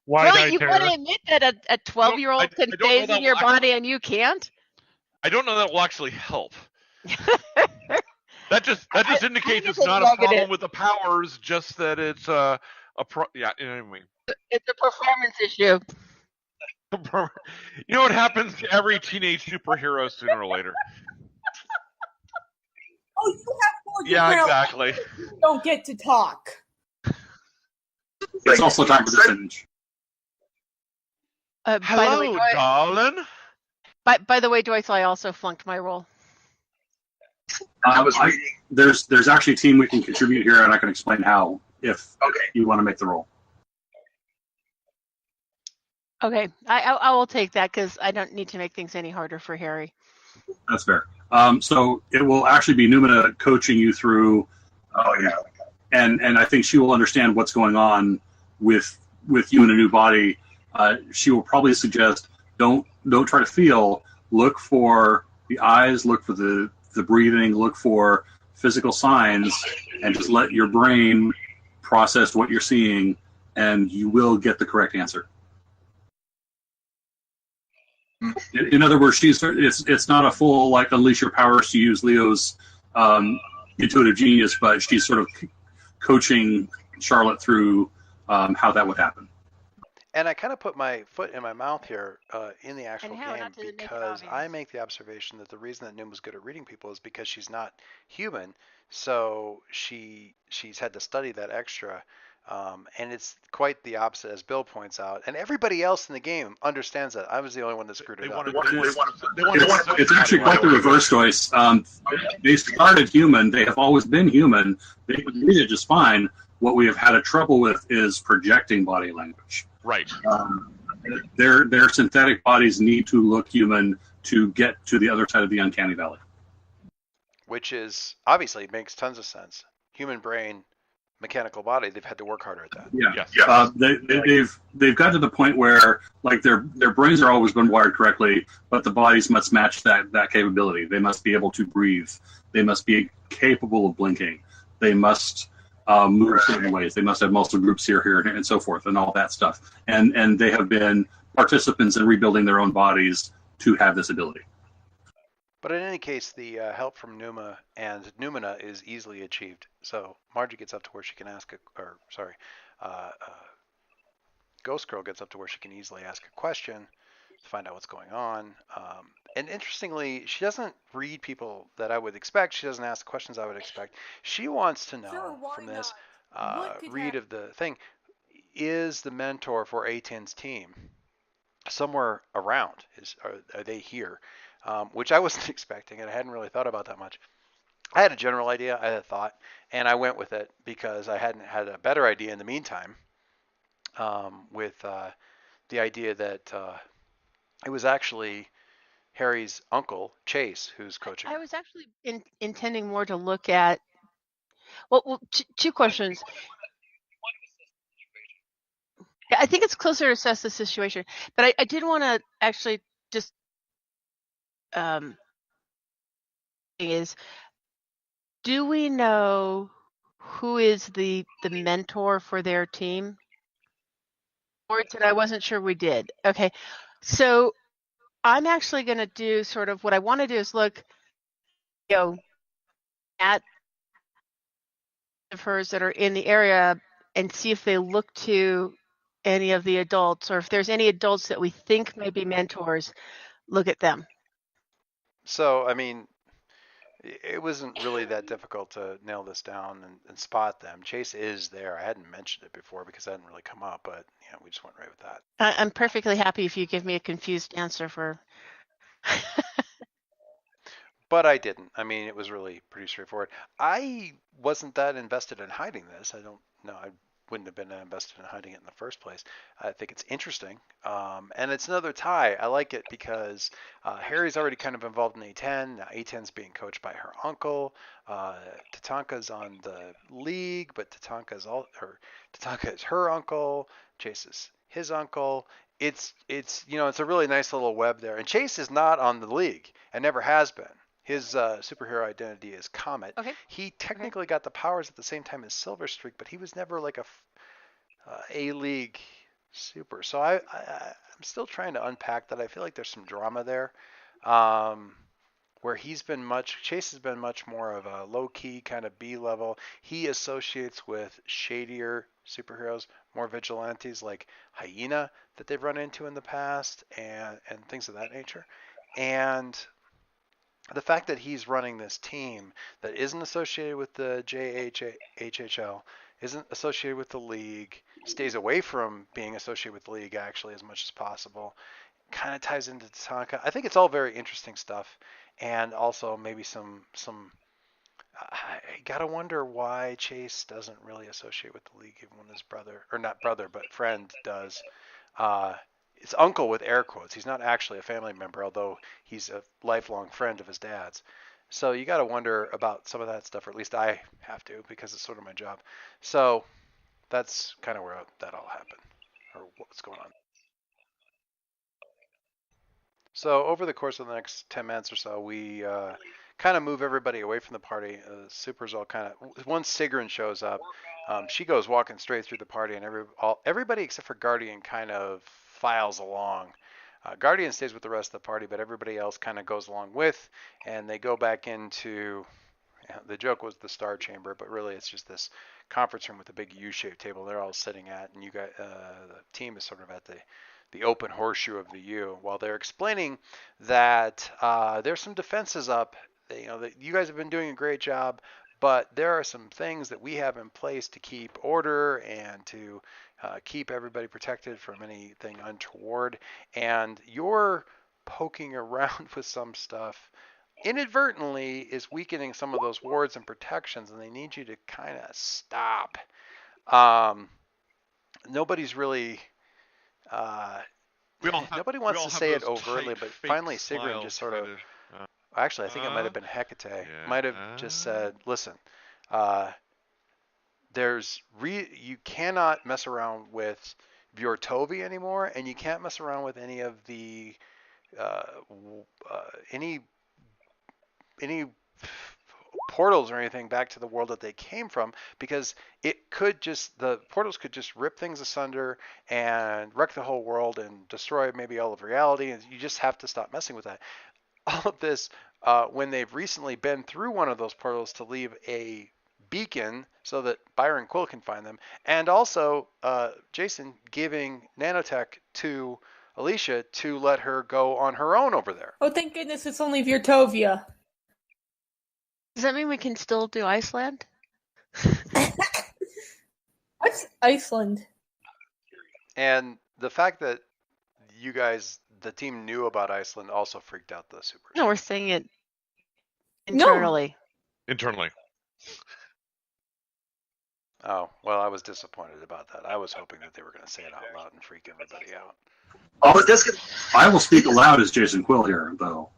Really, you want to admit that a 12-year-old can phase in your body and you can't? I don't know that will actually help. That just indicates it's not a problem with the powers, just that it's anyway. It's a performance issue. You know what happens to every teenage superhero sooner or later. Oh, you have 4 Yeah, exactly. You don't get to talk. It's also time for the finish. Hello, darling. By the way, Joyce, I also flunked my roll. I was reading. There's actually a team we can contribute here, and I can explain how if you want to make the roll. Okay, I will take that because I don't need to make things any harder for Harry. That's fair. So it will actually be Numina coaching you through. Oh yeah. And I think she will understand what's going on with you in a new body. She will probably suggest don't try to feel. Look for the eyes. Look for the breathing. Look for physical signs, and just let your brain process what you're seeing, and you will get the correct answer. In other words, it's not a full like unleash your powers to use Leo's intuitive genius, but she's sort of coaching Charlotte through how that would happen. And I kind of put my foot in my mouth here in the actual game because I make the observation that the reason that Numa's good at reading people is because she's not human, so she's had to study that extra. And it's quite the opposite, as Bill points out. And everybody else in the game understands that. I was the only one that screwed it up. It's actually quite the reverse, Joyce. They started human. They have always been human. They can read it just fine. What we have had a trouble with is projecting body language. Right. Their synthetic bodies need to look human to get to the other side of the uncanny valley. Which is, obviously, makes tons of sense. Human brain, mechanical body, they've had to work harder at that. Yeah. Yes. They've got to the point where like their brains are always been wired correctly, but the bodies must match that capability. They must be able to breathe. They must be capable of blinking. They must move certain ways. They must have muscle groups here, and so forth, and all that stuff. And they have been participants in rebuilding their own bodies to have this ability. But in any case, the help from Numa and Numina is easily achieved. So Margie gets up to where she can Ghost Girl gets up to where she can easily ask a question to find out what's going on. And interestingly, she doesn't read people that I would expect. She doesn't ask the questions I would expect. She wants to know from this read of the thing, is the mentor for A10's team somewhere around? Are they here? Which I wasn't expecting, and I hadn't really thought about that much. I had a general idea, I had a thought, and I went with it because I hadn't had a better idea in the meantime with the idea that it was actually Harry's uncle, Chase, who's coaching. I was actually intending more to look at, well, two questions. I think it's closer to assess the situation, but I did want to actually just do we know who is the mentor for their team? Or I wasn't sure we did. Okay, so I'm actually going to do sort of what I want to do is look, at of hers that are in the area and see if they look to any of the adults, or if there's any adults that we think may be mentors, look at them. So, I mean, It wasn't really that difficult to nail this down and spot them. Chase is there. I hadn't mentioned it before because it hadn't really come up, but we just went right with that. I'm perfectly happy if you give me a confused answer for. But I didn't. I mean, it was really pretty straightforward. I wasn't that invested in hiding this. I don't know. I wouldn't have been invested in hiding it in the first place. I think it's interesting. And it's another tie. I like it because Harry's already kind of involved in A10. Now A10's being coached by her uncle. Tatanka's on the league, but Tatanka is her uncle. Chase is his uncle. It's it's a really nice little web there. And Chase is not on the league and never has been. His superhero identity is Comet. Okay. He technically got the powers at the same time as Silver Streak, but he was never like a league super. So I'm still trying to unpack that. I feel like there's some drama there, where Chase has been much more of a low key kind of B level. He associates with shadier superheroes, more vigilantes like Hyena that they've run into in the past, and things of that nature, and the fact that he's running this team that isn't associated with the JHHL, isn't associated with the league, stays away from being associated with the league actually as much as possible, kind of ties into Tatanka. I think it's all very interesting stuff, and also maybe some. I gotta wonder why Chase doesn't really associate with the league, even when his brother, or not brother, but friend does. It's uncle with air quotes. He's not actually a family member, although he's a lifelong friend of his dad's. So you got to wonder about some of that stuff, or at least I have to, because it's sort of my job. So that's kind of where that all happened, or what's going on. So over the course of the next 10 minutes or so, we kind of move everybody away from the party. Supers all kind of, once Sigrun shows up, she goes walking straight through the party, and everybody except for Guardian kind of files along. Guardian stays with the rest of the party, but everybody else kind of goes along with, and they go back into, the joke was the Star Chamber, but really it's just this conference room with a big U-shaped table they're all sitting at, and you got the team is sort of at the open horseshoe of the U, while they're explaining that there's some defenses up. That you guys have been doing a great job, but there are some things that we have in place to keep order and to keep everybody protected from anything untoward. And you're poking around with some stuff inadvertently is weakening some of those wards and protections, and they need you to kind of stop. Nobody's really nobody wants to say it overtly, but finally Sigrun just sort of, actually I think it might have been Hecate, might have just said, listen, you cannot mess around with Bjortovi anymore, and you can't mess around with any of the any portals or anything back to the world that they came from, because the portals could just rip things asunder and wreck the whole world and destroy maybe all of reality, and you just have to stop messing with that. All of this, when they've recently been through one of those portals to leave a beacon so that Byron Quill can find them, and also Jason giving nanotech to Alicia to let her go on her own over there. Oh, thank goodness it's only Virtovia. Does that mean we can still do Iceland? What's Iceland? And the fact that you guys, the team, knew about Iceland also freaked out the Supers. No, we're saying it internally. No. Internally. Oh, well, I was disappointed about that. I was hoping that they were going to say it out loud and freak everybody out. Oh, but this I will speak aloud as Jason Quill here, though.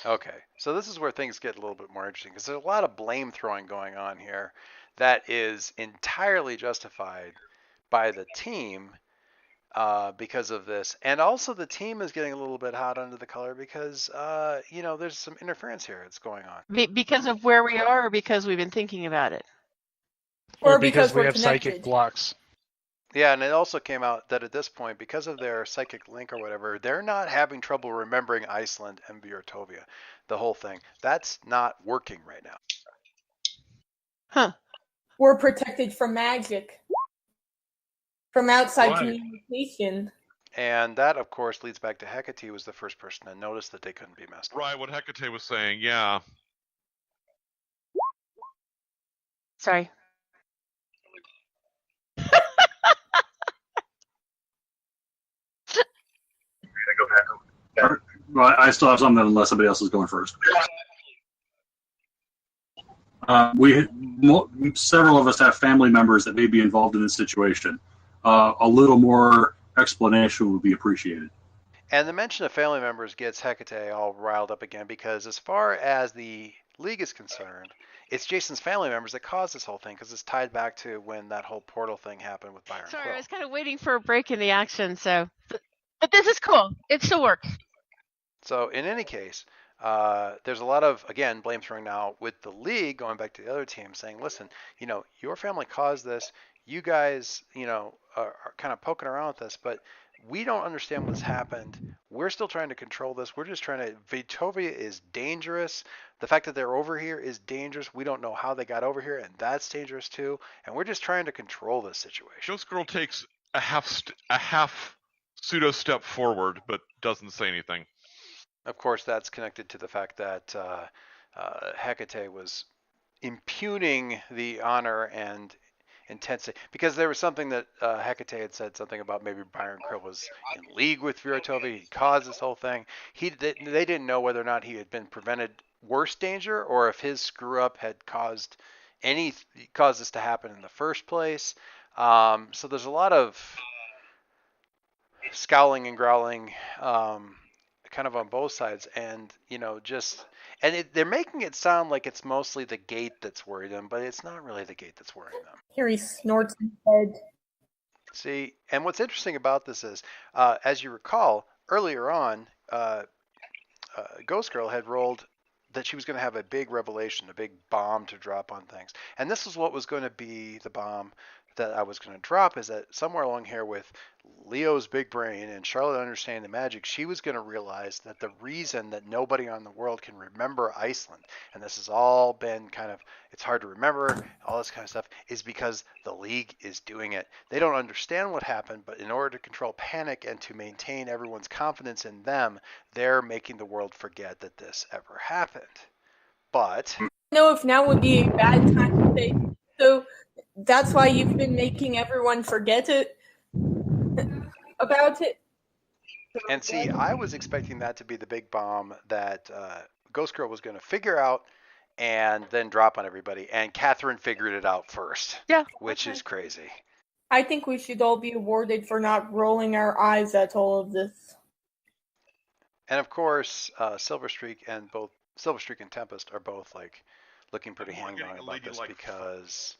Okay, so this is where things get a little bit more interesting, because there's a lot of blame throwing going on here that is entirely justified by the team because of this. And also the team is getting a little bit hot under the collar because, there's some interference here that's going on. Because of where we are, or because we've been thinking about it? Or because we we're have connected. psychic blocks. Yeah, and it also came out that at this point, because of their psychic link or whatever, they're not having trouble remembering Iceland and Bjortovia, the whole thing. That's not working right now. Huh. We're protected from magic. From outside Right. communication. And that, of course, leads back to Hecate was the first person to notice that they couldn't be messed with. Right, what Hecate was saying, yeah. Sorry. Go back. Well, I still have something unless somebody else is going first. Several of us have family members that may be involved in this situation. A little more explanation would be appreciated. And the mention of family members gets Hecate all riled up again because as far as the League is concerned, it's Jason's family members that caused this whole thing because it's tied back to when that whole portal thing happened with Byron Sorry, Quill. I was kind of waiting for a break in the action, so. But this is cool. It still works. So in any case, there's a lot of, again, blame throwing now with the League going back to the other team saying, listen, your family caused this. You guys, are kind of poking around with this, but we don't understand what's happened. We're still trying to control this. We're just trying to. Vitovia is dangerous. The fact that they're over here is dangerous. We don't know how they got over here, and that's dangerous too. And we're just trying to control this situation. Ghost Girl takes a half pseudo step forward, but doesn't say anything. Of course, that's connected to the fact that Hecate was impugning the honor and intensity, because there was something that Hecate had said something about maybe Byron Krill was in league with Virotovi. He caused this whole thing. They didn't know whether or not he had been prevented worse danger or if his screw up had caused this to happen in the first place. So there's a lot of scowling and growling kind of on both sides, and they're making it sound like it's mostly the gate that's worried them, but it's not really the gate that's worrying them. Harry snorts in bed. See, and what's interesting about this is, as you recall, earlier on, Ghost Girl had rolled that she was going to have a big revelation, a big bomb to drop on things. And this is what was going to be the bomb that I was going to drop, is that somewhere along here with Leo's big brain and Charlotte understanding the magic, she was going to realize that the reason that nobody on the world can remember Iceland, and this has all been kind of, it's hard to remember, all this kind of stuff, is because the League is doing it. They don't understand what happened, but in order to control panic and to maintain everyone's confidence in them, they're making the world forget that this ever happened. But I don't know if now would be a bad time to say, so that's why you've been making everyone forget it about it. And see, I was expecting that to be the big bomb that Ghost Girl was going to figure out and then drop on everybody. And Catherine figured it out first. Yeah. Which is crazy. I think we should all be awarded for not rolling our eyes at all of this. And of course, Silver Streak and Tempest are both like looking pretty hangdog about this because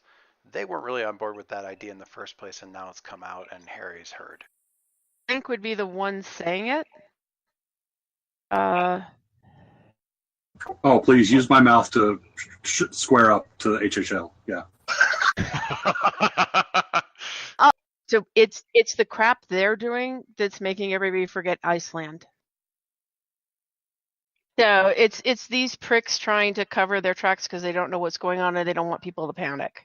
they weren't really on board with that idea in the first place, and now it's come out and Harry's heard. Frank would be the one saying it. Oh, please use my mouth to square up to the HHL. Yeah. So it's the crap they're doing that's making everybody forget Iceland. So it's these pricks trying to cover their tracks because they don't know what's going on and they don't want people to panic.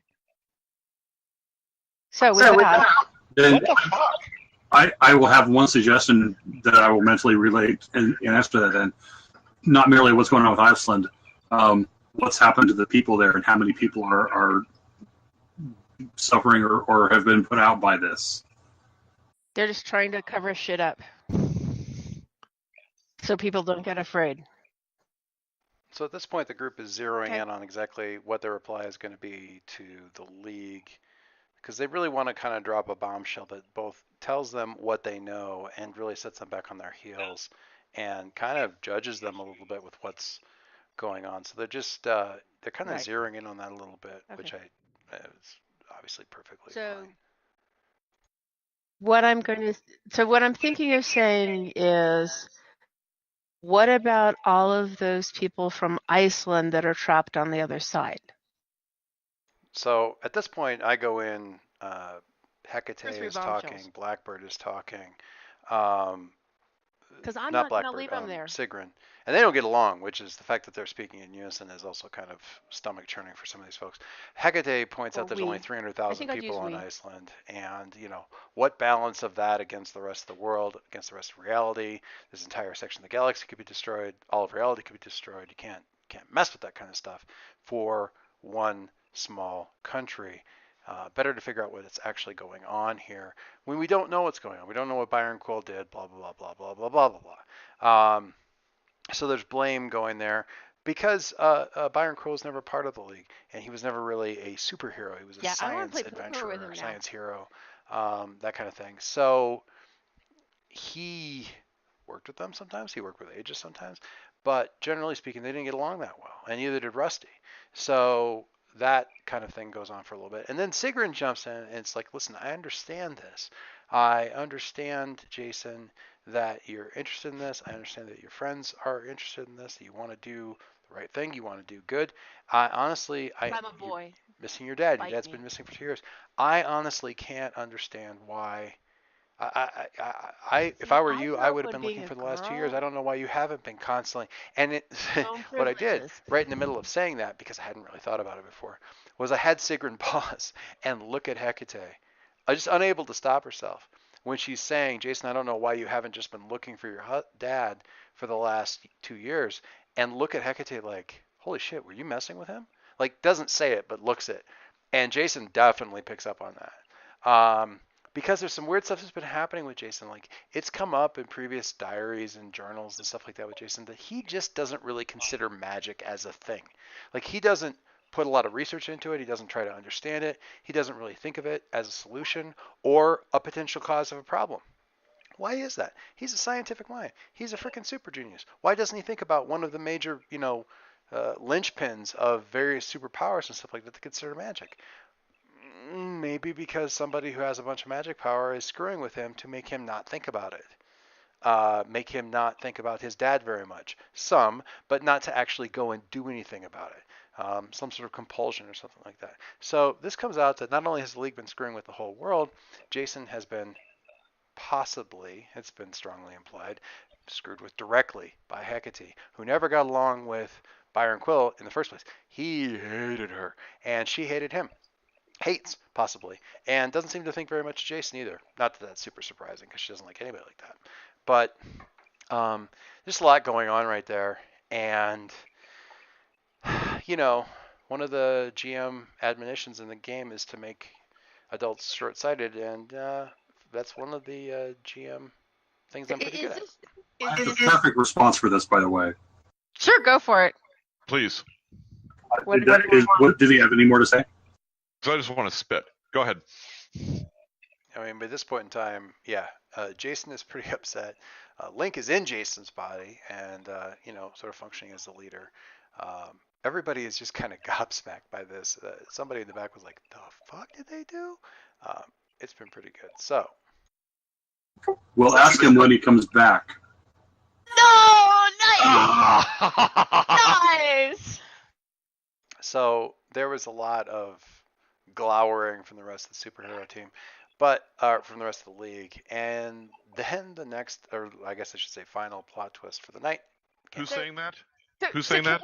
So with that, Then what the fuck? I will have one suggestion that I will mentally relate and answer that then. Not merely what's going on with Iceland, what's happened to the people there and how many people are suffering or have been put out by this. They're just trying to cover shit up so people don't get afraid. So at this point, the group is zeroing in on exactly what their reply is going to be to the League, because they really want to kind of drop a bombshell that both tells them what they know and really sets them back on their heels and kind of judges them a little bit with what's going on. So they're just they're kind of zeroing in on that a little bit, which is obviously perfectly fine. What I'm thinking of saying is, what about all of those people from Iceland that are trapped on the other side? So at this point, I go in. Hecate is talking. Bombshells. Blackbird is talking. Because I'm not going to Blackbird, leave them there. Sigrun. And they don't get along, which is the fact that they're speaking in unison is also kind of stomach churning for some of these folks. Hecate points out there's only 300,000 people on Iceland, and what balance of that against the rest of the world, against the rest of reality? This entire section of the galaxy could be destroyed. All of reality could be destroyed. You can't mess with that kind of stuff for one small country. Better to figure out what's actually going on here when we don't know what's going on. We don't know what Byron Quill did, blah, blah, blah, blah, blah, blah, blah, blah. So there's blame going there because Byron Quill was never part of the league, and he was never really a superhero. He was a I want to science play poker adventurer, with him now. science hero, that kind of thing. So he worked with them sometimes. He worked with Aegis sometimes. But generally speaking, they didn't get along that well, and neither did Rusty. So that kind of thing goes on for a little bit. And then Sigrun jumps in, and it's like, listen, I understand this. I understand, Jason, that you're interested in this. I understand that your friends are interested in this, that you want to do the right thing. You want to do good. Honestly, I'm a boy. missing your dad. Your Bite dad's me. been missing for 2 years. I honestly can't understand why. If I were you, I would have been looking for the last 2 years. I don't know why you haven't been constantly. And what I did right in the middle of saying that, because I hadn't really thought about it before, was I had Sigrun pause and look at Hecate. I was just unable to stop herself when she's saying, Jason, I don't know why you haven't just been looking for your dad for the last 2 years, and look at Hecate like, holy shit, were you messing with him? Like, doesn't say it, but looks it. And Jason definitely picks up on that. Because there's some weird stuff that's been happening with Jason. Like, it's come up in previous diaries and journals and stuff like that with Jason that he just doesn't really consider magic as a thing. Like, he doesn't put a lot of research into it. He doesn't try to understand it. He doesn't really think of it as a solution or a potential cause of a problem. Why is that? He's a scientific mind. He's a freaking super genius. Why doesn't he think about one of the major, linchpins of various superpowers and stuff like that to consider magic? Maybe because somebody who has a bunch of magic power is screwing with him to make him not think about it. Make him not think about his dad very much. Some, but not to actually go and do anything about it. Some sort of compulsion or something like that. So this comes out that not only has the league been screwing with the whole world, Jason has been possibly, it's been strongly implied, screwed with directly by Hecate, who never got along with Byron Quill in the first place. He hated her, and she hated him. Hates, possibly, and doesn't seem to think very much of Jason either. Not that that's super surprising, because she doesn't like anybody like that. But there's a lot going on right there, and one of the GM admonitions in the game is to make adults short-sighted, and that's one of the GM things I'm pretty good at. I have the perfect response for this, by the way. Sure, go for it. Please. What did he have any more to say? So I just want to spit. Go ahead. I mean, by this point in time, yeah, Jason is pretty upset. Link is in Jason's body and, sort of functioning as the leader. Everybody is just kind of gobsmacked by this. Somebody in the back was like, the fuck did they do? It's been pretty good. So. We'll ask him when he comes back. No, nice. Nice. So there was a lot of glowering from the rest of the superhero team, but from the rest of the league. And then the next, or I guess I should say final plot twist for the night. Who's saying that? So, Who's saying that?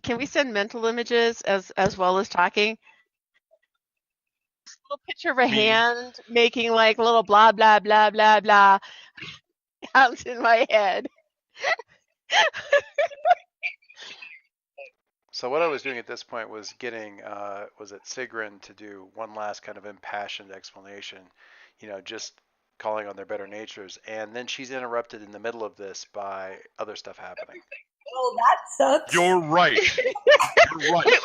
Can we send mental images as well as talking? Just a little picture of a hand making like little blah blah blah blah blah sounds in my head. So what I was doing at this point was getting Sigrun to do one last kind of impassioned explanation, just calling on their better natures, and then she's interrupted in the middle of this by other stuff happening. Oh, that sucks. You're right. You're right.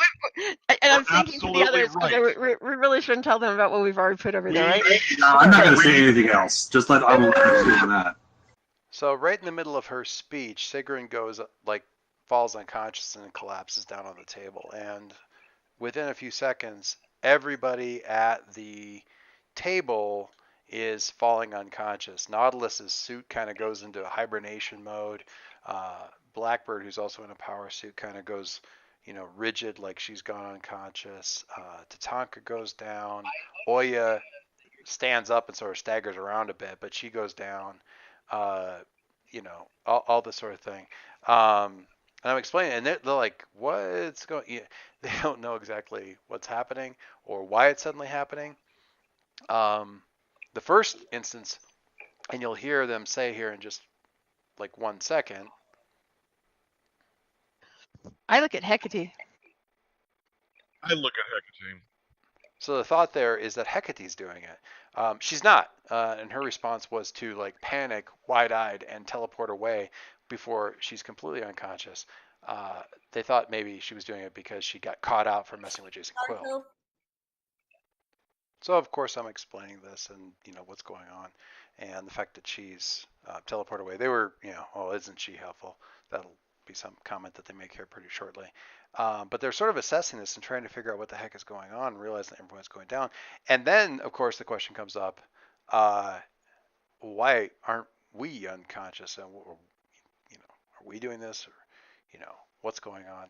And I'm thinking to the others, right. we really shouldn't tell them about what we've already put over there, right? No, I'm not going to say anything else. Just let I'm on that. So right in the middle of her speech, Sigrun goes falls unconscious and collapses down on the table. And within a few seconds, everybody at the table is falling unconscious. Nautilus's suit kind of goes into hibernation mode. Blackbird, who's also in a power suit, kind of goes, rigid, like she's gone unconscious. Tatanka goes down. Oya stands up and sort of staggers around a bit, but she goes down. All this sort of thing. And I'm explaining, and they're like, what's going on? They don't know exactly what's happening or why it's suddenly happening. The first instance, and you'll hear them say here in just 1 second. I look at Hecate. I look at Hecate. So the thought there is that Hecate's doing it. She's not, and her response was to like panic, wide-eyed, and teleport away before she's completely unconscious. They thought maybe she was doing it because she got caught out for messing with Jason Quill. Naruto. So of course I'm explaining this and what's going on, and the fact that she's teleported away. They were, oh, isn't she helpful? That'll be some comment that they make here pretty shortly. But they're sort of assessing this and trying to figure out what the heck is going on, and realizing that everyone's going down. And then of course the question comes up, why aren't we unconscious? And are we doing this, or what's going on?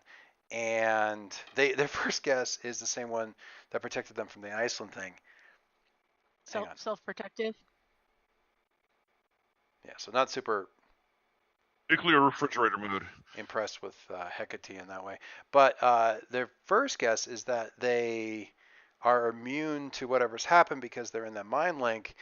And their first guess is the same one that protected them from the Iceland thing. Self-protective. Yeah, so not super Nuclear refrigerator mood. impressed with Hecate in that way. But their first guess is that they are immune to whatever's happened because they're in that mind link,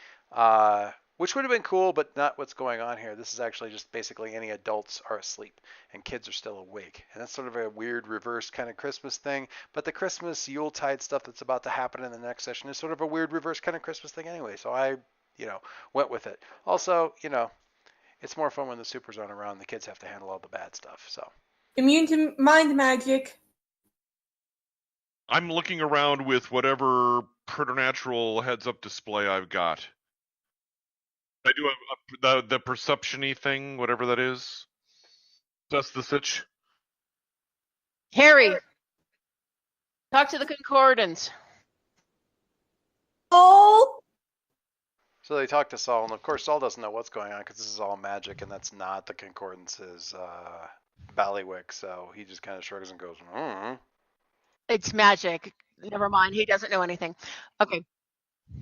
which would have been cool, but not what's going on here. This is actually just basically any adults are asleep and kids are still awake. And that's sort of a weird reverse kind of Christmas thing. But the Christmas Yuletide stuff that's about to happen in the next session is sort of a weird reverse kind of Christmas thing anyway. So I, went with it. Also, it's more fun when the supers aren't around. The kids have to handle all the bad stuff. So Immune to mind magic. I'm looking around with whatever preternatural heads-up display I've got. I do the perception-y thing, whatever that is. That's the sitch. Harry, talk to the concordance. Oh, So they talk to Saul, and of course Saul doesn't know what's going on because this is all magic, and that's not the Concordance's ballywick. So he just kind of shrugs and goes, It's magic. Never mind. He doesn't know anything. Okay.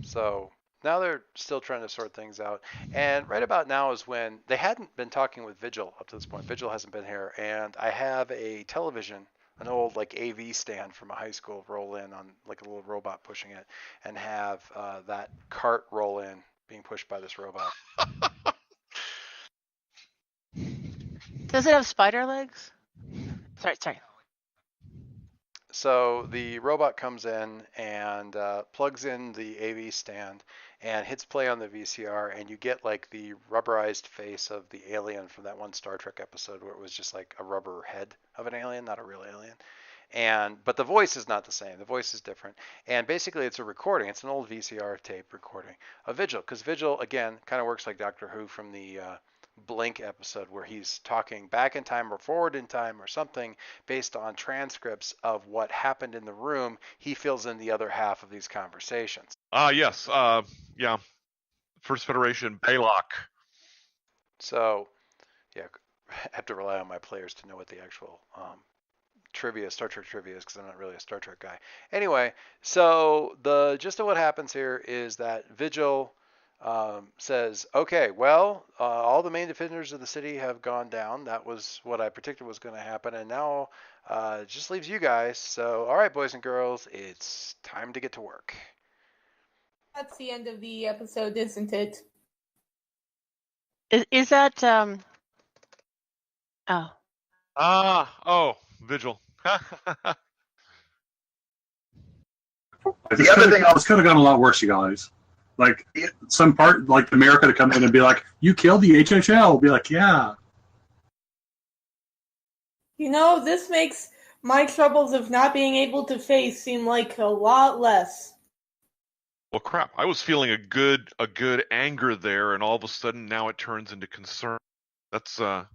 So now they're still trying to sort things out. And right about now is when they hadn't been talking with Vigil up to this point. Vigil hasn't been here, and I have a television, an old like AV stand from a high school, roll in on like a little robot pushing it, and have that cart roll in being pushed by this robot. Does it have spider legs? Sorry. So the robot comes in and plugs in the AV stand and hits play on the VCR, and you get like the rubberized face of the alien from that one Star Trek episode where it was just like a rubber head of an alien, not a real alien. But the voice is not the same. The voice is different. And basically it's a recording. It's an old VCR tape recording of Vigil, because Vigil, again, kind of works like Doctor Who from the Blink episode, where he's talking back in time or forward in time or something based on transcripts of what happened in the room. He fills in the other half of these conversations. Yes. Yeah. First Federation, Baylock. So, yeah, I have to rely on my players to know what the actual Star Trek trivia is, because I'm not really a Star Trek guy. Anyway, so the gist of what happens here is that Vigil says, okay, well, all the main defenders of the city have gone down. That was what I predicted was going to happen, and now it just leaves you guys. So, all right, boys and girls, it's time to get to work. that's the end of the episode, isn't it? Is that Oh, Vigil. The other thing, this could have gone a lot worse, you guys. Like some part, like the mayor could have come in and be like, "You killed the HHL." Be like, "Yeah." This makes my troubles of not being able to face seem like a lot less. Well, crap. I was feeling a good anger there, and all of a sudden now it turns into concern. That's Well,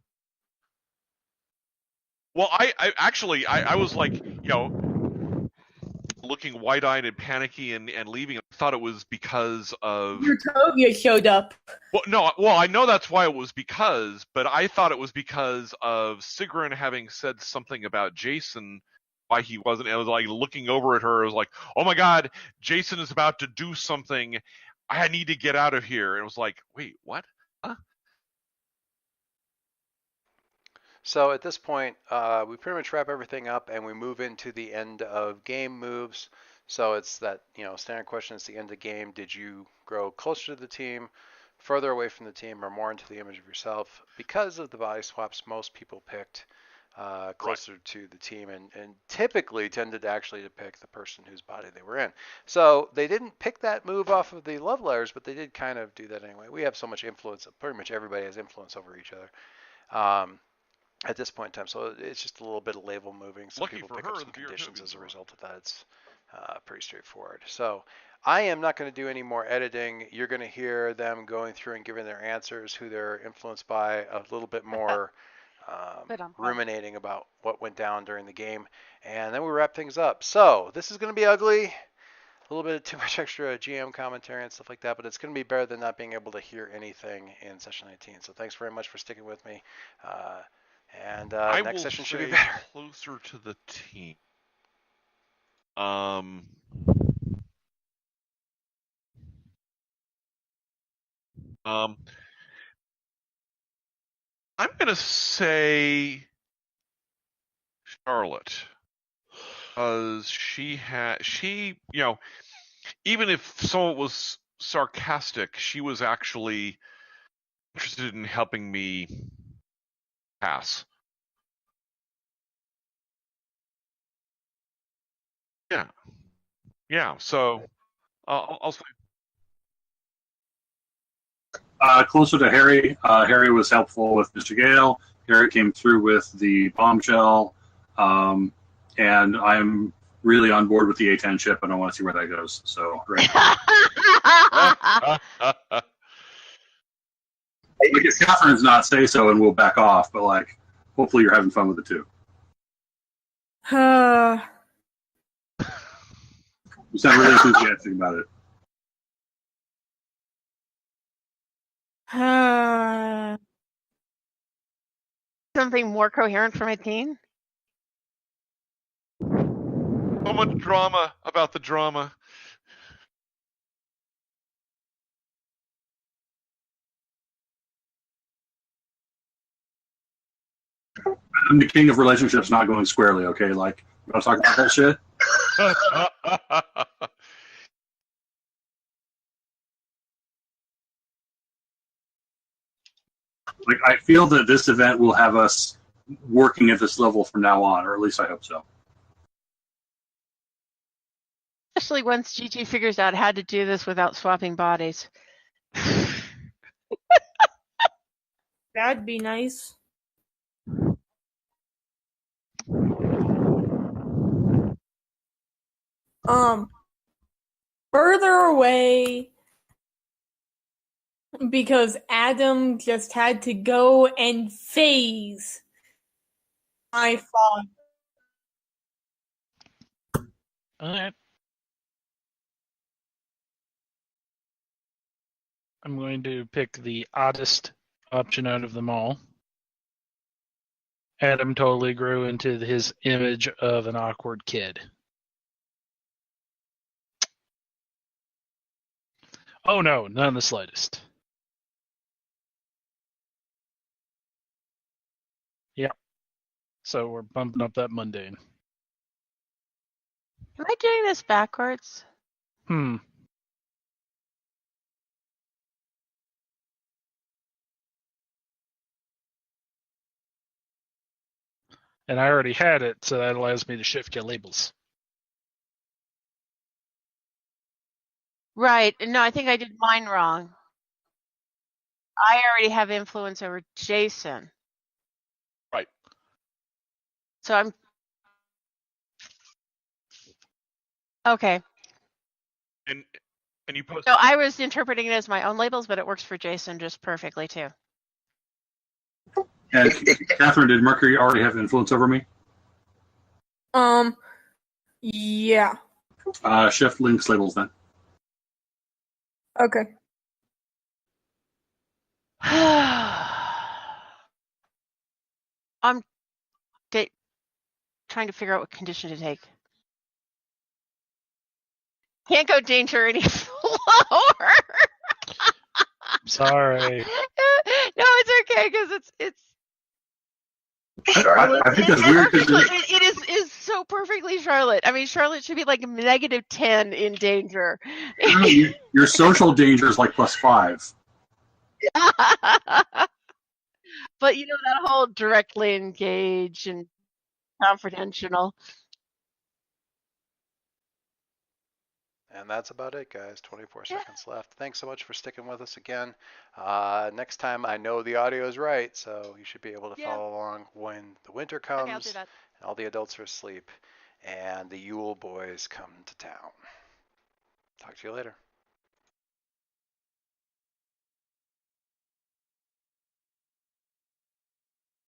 I actually I was like, looking wide-eyed and panicky and leaving. I thought it was because of Utopia showed up. Well, I know that's why it was but I thought it was because of Sigrun having said something about Jason, why he wasn't. I was like looking over at her. I was like, oh my God, Jason is about to do something. I need to get out of here. And it was like, wait, what? Huh? So at this point, we pretty much wrap everything up, and we move into the end of game moves. So it's that, standard question. It's the end of the game. Did you grow closer to the team, further away from the team, or more into the image of yourself? Because of the body swaps most people picked, closer to the team, and typically tended actually to pick the person whose body they were in. So they didn't pick that move off of the love letters, but they did kind of do that anyway. We have so much influence. Pretty much everybody has influence over each other. At this point in time, so it's just a little bit of label moving. Some Lucky people for pick her, up some the beer conditions too. as a result of that. It's pretty straightforward. So I am not going to do any more editing. You're going to hear them going through and giving their answers, who they're influenced by, a little bit more ruminating about what went down during the game, and then we wrap things up. So this is going to be ugly. A little bit too much extra GM commentary and stuff like that, but it's going to be better than not being able to hear anything in session 19. So thanks very much for sticking with me. And next session should be better. Closer to the team. I'm gonna say Charlotte, because she, even if someone was sarcastic, she was actually interested in helping me pass. Yeah. So I'll say. Closer to Harry. Harry was helpful with Mr. Gale. Harry came through with the bombshell. And I'm really on board with the A10 ship, and I want to see where that goes. So, right. Like, if Catherine's not say so, and we'll back off, but like, hopefully you're having fun with it too. You sound really enthusiastic about it. Something more coherent for my teen? So much drama about the drama. I'm the king of relationships not going squarely, okay? Like, you want to talk about that shit? Like, I feel that this event will have us working at this level from now on, or at least I hope so. Especially once Gigi figures out how to do this without swapping bodies. That'd be nice. Further away, because Adam just had to go and phase my father. Alright. I'm going to pick the oddest option out of them all. Adam totally grew into his image of an awkward kid. Oh no, none in the slightest. Yeah. So we're bumping up that mundane. Am I doing this backwards? And I already had it, so that allows me to shift your labels. Right. No, I think I did mine wrong. I already have influence over Jason. Right. So I'm... Okay. And you post. So I was interpreting it as my own labels, but it works for Jason just perfectly too. And Catherine, did Mercury already have influence over me? Yeah. Shift links labels then. Okay. I'm trying to figure out what condition to take. Can't go danger any slower. Sorry. No, it's okay because it's. I think that's weird. It is so perfectly Charlotte. I mean, Charlotte should be like -10 in danger. Your social danger is like +5. But you know that whole directly engage and confidential. And that's about it, guys. 24 Yeah. seconds left. Thanks so much for sticking with us again. Next time, I know the audio is right, so you should be able to Yeah. follow along when the winter Okay, I'll comes do that. and all the adults are asleep and the Yule boys come to town. Talk to you later.